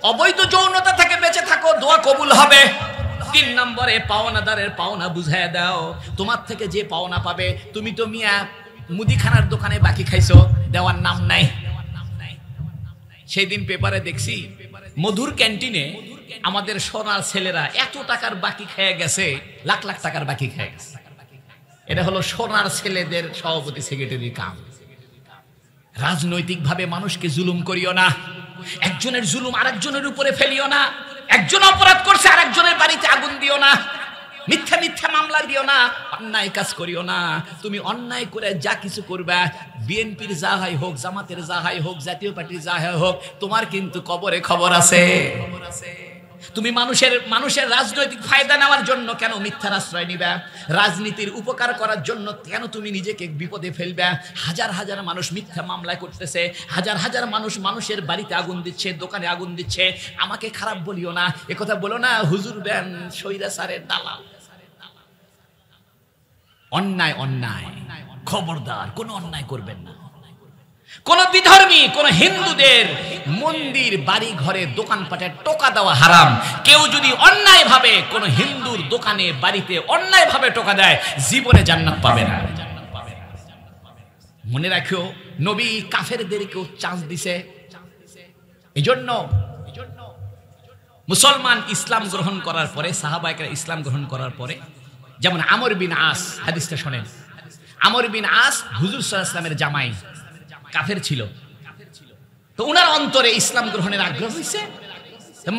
অবৈধ যৌনতা থেকে বেঁচে থাকো, দোয়া কবুল হবে। তিন নম্বরে, পাওনাদারের পাওনা বুঝায় দাও। তোমার থেকে যে পাওনা পাবে, তুমি তো মিয়া মুদিখানার দোকানে বাকি খাইছো, দেওয়ার নাম নাই। সেই দিন পেপারে দেখছি মধুর ক্যান্টিনে আমাদের সোনার ছেলেরা এত টাকার বাকি খেয়ে গেছে, লাখ লাখ টাকার বাকি খেয়ে গেছে। এটা হলো সোনার ছেলেদের সভাপতি সেক্রেটারির কাম। রাজনৈতিকভাবে মানুষকে জুলুম করিও না, একজনের জুলুম আরেকজনের উপরে ফেলিও না। একজন অপরাধ করছে আরেকজনের বাড়িতে আগুন দিও না, মিথ্যা মিথ্যা মামলা দিও না, অন্যায় কাজ করিও না। তুমি অন্যায় করে যা কিছু করবে, বিএনপির যা হয় হোক, জামাতের যা হয় হোক, জাতীয় পার্টির যা হয় হোক, তোমার কিন্তু কবরে খবর আছে। তুমি মানুষের রাজনৈতিক ফায়দা নেওয়ার জন্য কেন মিথ্যার আশ্রয় নিবে? রাজনীতির উপকার করার জন্য কেন তুমি নিজেকে বিপদে ফেলবে? হাজার হাজার মানুষ মিথ্যা মামলা করতেছে, হাজার হাজার মানুষ মানুষের বাড়িতে আগুন দিচ্ছে, দোকানে আগুন দিচ্ছে। আমাকে খারাপ বলিও না, একথা বলো না হুজুর বেন সৈরাচারের দালাল। অন্যায় অন্যায়, খবরদার কোনো অন্যায় করবেন না। কোন বিধর্মী, কোন হিন্দুদের মন্দির, বাড়ি ঘরে, দোকানপাটে টোকা দেওয়া হারাম। কেউ যদি অন্যায় ভাবে কোন হিন্দুর দোকানে বাড়িতে অন্যায় ভাবে টোকা দেয়, জীবনে জান্নাত পাবে না। মনে রাখিও, নবী কাফেরদেরকেও চান্স দিছে। এজন্য মুসলমান ইসলাম গ্রহণ করার পরে, সাহাবায়ে ইসলাম গ্রহণ করার পরে, যেমন আমর বিন আস, হাদিসটা শোনেন। আমর বিন আস হুজুর সাল্লাল্লাহু আলাইহি ওয়াসাল্লামের জামাই, কাফের ছিল। তো উনার অন্তরে ইসলাম গ্রহণের আগ্রহ হয়েছে।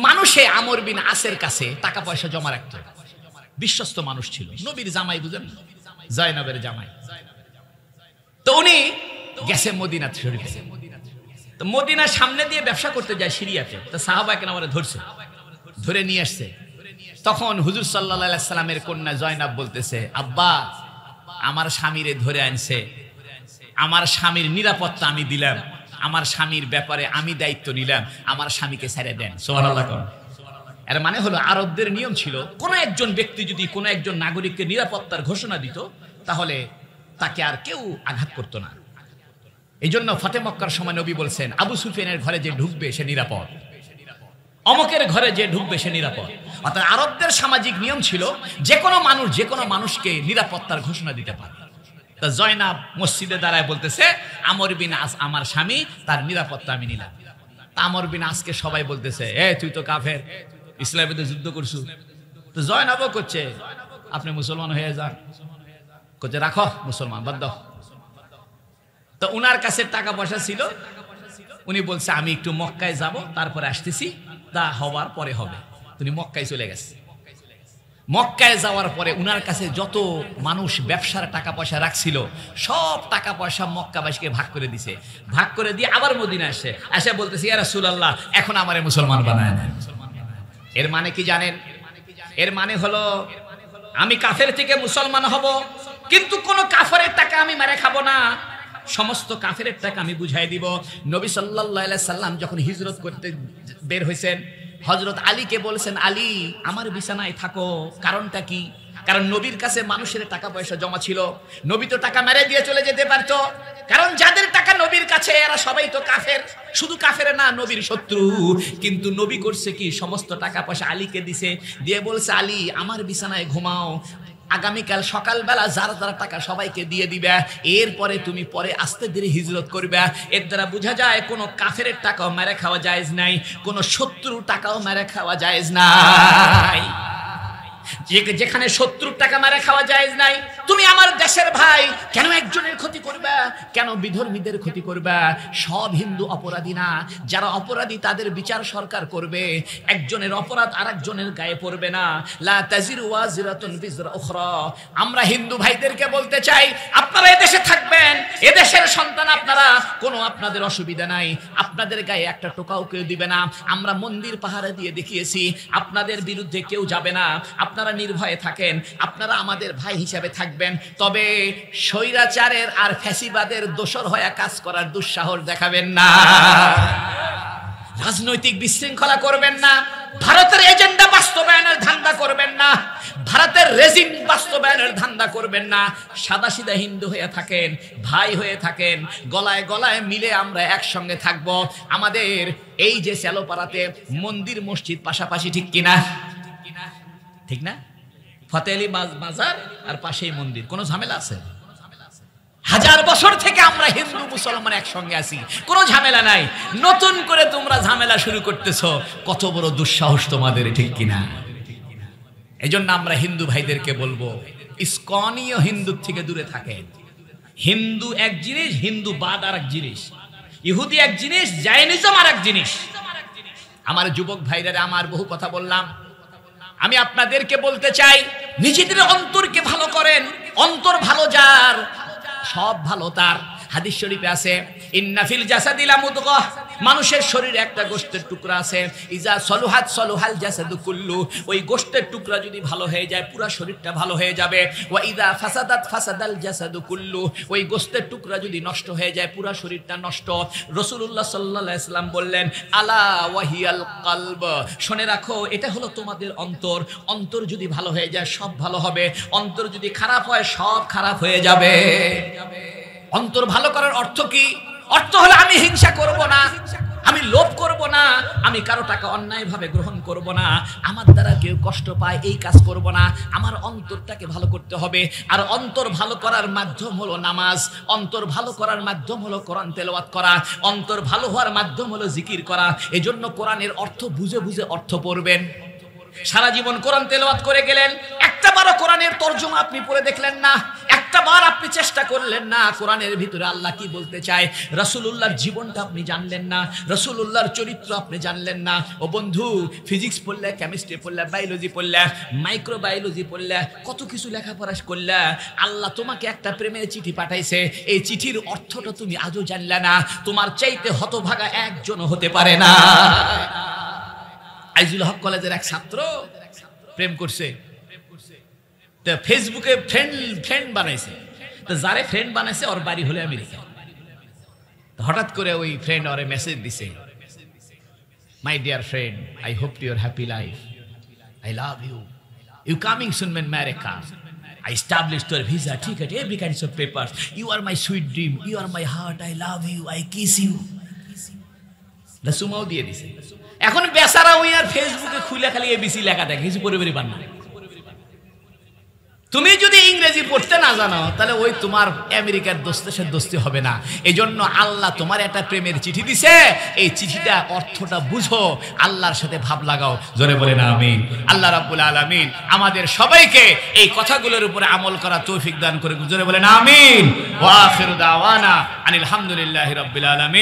মানুষে আমর বিন আসের কাছে টাকা পয়সা জমা রাখত, বিশ্বস্ত মানুষ ছিল, নবীর জামাই, বুঝেন, জয়নবের জামাই। তো উনি গেছে মদিনা শরীফে। তো মদিনার সামনে দিয়ে ব্যবসা করতে যায় সিরিয়াতে। তো সাহাবায়ে কেরাম ধরছে, ধরে নিয়ে আসছে। তখন হুজুর সাল্লাল্লাহু আলাইহি সাল্লামের কন্যা জয়নব বলতেছে, আব্বা, আমার স্বামীরে ধরে আনছে, আমার স্বামীর নিরাপত্তা আমি দিলাম, আমার স্বামীর ব্যাপারে আমি দায়িত্ব নিলাম, আমার স্বামীকে ছেড়ে দেন। সুবহানাল্লাহ। এর মানে হলো, আরবদের নিয়ম ছিল, কোন একজন ব্যক্তি যদি কোন একজন নাগরিককে নিরাপত্তার ঘোষণা দিত, তাহলে তাকে আর কেউ আঘাত করতো না। এই জন্য ফাতে মক্কার সময় নবী বলছেন, আবু সুফিয়ানের ঘরে যে ঢুকবে সে নিরাপদ, অমকের ঘরে যে ঢুকবে সে নিরাপদ। অর্থাৎ আরবদের সামাজিক নিয়ম ছিল, যে কোনো মানুষ যে কোনো মানুষকে নিরাপত্তার ঘোষণা দিতে পারে। তা জয়নাব মসজিদে দাঁড়ায় বলতেছে, আমর বিন আস আমার স্বামী, তার নিরাপত্তা আমি নিলাম। আমর বিন আসকে সবাই বলতেছে, তুই তো কাফের, ইসলামের বিরুদ্ধে যুদ্ধ করছু। তো জয়নাবও করছে, আপনি মুসলমান হয়ে যান। করছে, রাখো মুসলমান, বাদ দাও। তো উনার কাছে টাকা পয়সা ছিল, উনি বলছে, আমি একটু মক্কায় যাব, তারপরে আসতেছি, তা হওয়ার পরে হবে। উনি মক্কায় চলে গেছে। মক্কায় যাওয়ার পরে উনার কাছে যত মানুষ ব্যবসার টাকা পয়সা রাখছিল, সব টাকা পয়সা মক্কাবাসীকে ভাগ করে দিছে। ভাগ করে দিয়ে আবার মদিনা এসে বলতেছে, ইয়া রাসূলুল্লাহ, এখন আমারে মুসলমান বানায় দেন। এর মানে কি জানেন? এর মানে হলো, আমি কাফের থেকে মুসলমান হব, কিন্তু কোন কাফেরের টাকা আমি মেরে খাবো না, সমস্ত কাফেরের টাকা আমি বুঝাই দিব। নবী সাল্লাল্লাহু আলাইহি সাল্লাম যখন হিজরত করতে বের হয়েছেন, হযরত আলীকে বলছেন, আলী, আমার বিছানায় থাকো। কারণটা কি? কারণ নবীর কাছে মানুষের টাকা পয়সা জমা ছিল, নবী তো টাকা মেরে দিয়ে চলে যেতে পারতো। কারণ যাদের টাকা নবীর কাছে, এরা সবাই তো কাফের। শুধু কাফের না, নবীর শত্রু। কিন্তু নবী করছে কি, সমস্ত টাকা পয়সা আলীকে দিছে, দিয়ে বলছে, আলী, আমার বিছানায় ঘুমাও, আগামীকাল সকালবেলা যারা যারা টাকা সবাইকে দিয়ে দিবে, এরপরে তুমি পরে আস্তে ধীরে হিজরত করবে। এর দ্বারা বোঝা যায় কোন কাফের টাকাও মেরে খাওয়া জায়েজ নাই, কোন শত্রুর টাকাও মেরে খাওয়া জায়েজ নাই। যেখানে 70 টাকা মারে খাওয়া জায়েজ নাই, তুমি আমার দেশের ভাই, কেন একজনের ক্ষতি করবা, কেন বিধর্মীদের ক্ষতি করবা? সব হিন্দু অপরাধী না, যারা অপরাধী তাদের বিচার সরকার করবে, একজনের অপরাধ আরেকজনের গায়ে পড়বে না। লা তাজিরু ওয়াজিরাতুন বিজরা উখরা। আমরা হিন্দু ভাইদেরকে বলতে চাই, আপনারা এদেশে থাকবেন, এদেশের সন্তান আপনারা, কোনো আপনাদের অসুবিধা নাই, আপনাদের গায়ে একটা টোকাও কেউ দিবে না। আমরা মন্দির পাহারা দিয়ে দেখিয়েছি, আপনাদের বিরুদ্ধে কেউ যাবে না, আপনারা নির্ভয়ে থাকেন, আপনারা আমাদের ভাই হিসাবে থাকবেন। তবে স্বৈরাচারের আর ফ্যাসিবাদের দোসর হয়ে কাজ করার দুঃসাহস দেখাবেন না, রাজনৈতিক বিশৃঙ্খলা করবেন না, ভারতের এজেন্ডা বাস্তবায়নের ধান্দা করবেন না, ভারতের রেজিম বাস্তবায়নের ধান্দা করবেন না। সাদাসিধা হিন্দু হয়ে থাকেন, ভাই হয়ে থাকেন, গলায় গলায় মিলে আমরা একসঙ্গে থাকব। আমাদের এই যে সেলোপাড়াতে মন্দির মসজিদ পাশাপাশি, ঠিক কিনা? ঠিক না? ফতে আলী বাজার আর পাশেই মন্দির, কোনো ঝামেলা আছে? 1000 বছর থেকে আমরা হিন্দু মুসলমান একসঙ্গে আছি, কোনো ঝামেলা নাই। নতুন করে তোমরা ঝামেলা শুরু করতেছো, কত বড় দুঃসাহস তোমাদের, ঠিক কিনা? এজন্য আমরা হিন্দু ভাইদেরকে বলবো, ইসকনীয় হিন্দু থেকে দূরে থাকেন। হিন্দু এক জিনিস, হিন্দুবাদ আর এক জিনিস, ইহুদি এক জিনিস, জায়নিজম আর এক জিনিস। আমার যুবক ভাইরা, আমার বহু কথা বললাম, আমি আপনাদেরকে বলতে চাই, নিজেদের অন্তরকে ভালো করেন। অন্তর ভালো যার, সব ভালো তার। হাদিস শরীফে আছে, ইন্না ফিল জাসাদি লামুদগাহ, মানুষের শরীরে একটা গোশতের টুকরা আছে, ইজা সলুহাত সলুহাল জাসাদু কুল্লু, ওই গোশতের টুকরা যদি ভালো হয়ে যায় পুরো শরীরটা ভালো হয়ে যাবে। ওয়া ইজা ফাসাদাত ফাসাদাল জাসাদু কুল্লু, ওই গোশতের টুকরা যদি নষ্ট হয়ে যায় পুরো শরীরটা নষ্ট। রাসূলুল্লাহ সাল্লাল্লাহু আলাইহি ওয়াসাল্লাম বললেন, আলা ওয়াহিয়াল কলব, শুনে রাখো, এটা হলো তোমাদের অন্তর। অন্তর যদি ভালো হয়ে যায় সব ভালো হবে, অন্তর যদি খারাপ হয় সব খারাপ হয়ে যাবে। অন্তর ভালো করার অর্থ কি? অর্থ হলো আমি হিংসা করব না, আমি লোভ করব না, আমি কারো টাকা অন্যায়ভাবে গ্রহণ করব না, আমার দ্বারা কেউ কষ্ট পায় এই কাজ করব না। আমার অন্তরটাকে ভালো করতে হবে। আর অন্তর ভালো করার মাধ্যম হলো নামাজ, অন্তর ভালো করার মাধ্যম হলো কোরআন তেলাওয়াত করা, অন্তর ভালো হওয়ার মাধ্যম হলো জিকির করা। এজন্য কোরআনের অর্থ বুঝে বুঝে অর্থ পড়বেন। সারা জীবন কোরআন তেলাওয়াত করে গেলেন, একটা বারও কোরআনের তরজমা আপনি পড়ে দেখলেন না, একটা বার আপনি চেষ্টা করলেন না কোরআনের ভিতরে আল্লাহ কি বলতে চায়, রাসূলুল্লাহর জীবনটা আপনি জানলেন না, রাসূলুল্লাহর চরিত্র আপনি জানলেন না। ও বন্ধু, ফিজিক্স পড়লে, কেমিস্ট্রি পড়লে, বায়োলজি পড়লে, মাইক্রোবায়োলজি পড়লে, কত কিছু লেখাপড়া করলে, আল্লাহ তোমাকে একটা প্রেমের চিঠি পাঠাইছে, এই চিঠির অর্থটা তুমি আজও জানলে না। তোমার চাইতে হতভাগা একজনও হতে পারে না। আইজুল হক কলেজের এক ছাত্র প্রেম করছে, তো ফেসবুকে ফ্রেন্ড বানাইছে, তো যারে ফ্রেন্ড বানাইছে ওর বাড়ি হলো আমেরিকা। তো হঠাৎ করে ওই ফ্রেন্ড ওরে মেসেজ দিছে, my dear friend, I hope your happy life, I love you, you coming soon men America, I established your visa, ticket, every kinds of papers. You are my sweet dream, you are my heart, I love you, I kiss you. সুমাও দিয়ে দিছে। এখন বেচারা ওই আর ফেসবুকে খুলে খালি ABC লেখা দেখে, কিছু পরিবারই পান না। তুমি যদি ইংরেজি পড়তে না জানো তাহলে ওই তোমার আমেরিকার দোস্তের দোস্তি হবে না। এই জন্য আল্লাহ তোমার একটা প্রেমের চিঠি দিছে, এই চিঠিটা অর্থটা বুঝো, আল্লাহর সাথে ভাব লাগাও। জোরে বলেন আমিন। আল্লাহ রাব্বুল আলামিন আমাদের সবাইকে এই কথাগুলোর উপরে আমল করা তৌফিক দান করে। জোরে বলেন আমিন। ওয়া আখিরু দাওয়ানা আনিল হামদুলিল্লাহি রাব্বিল আলামিন।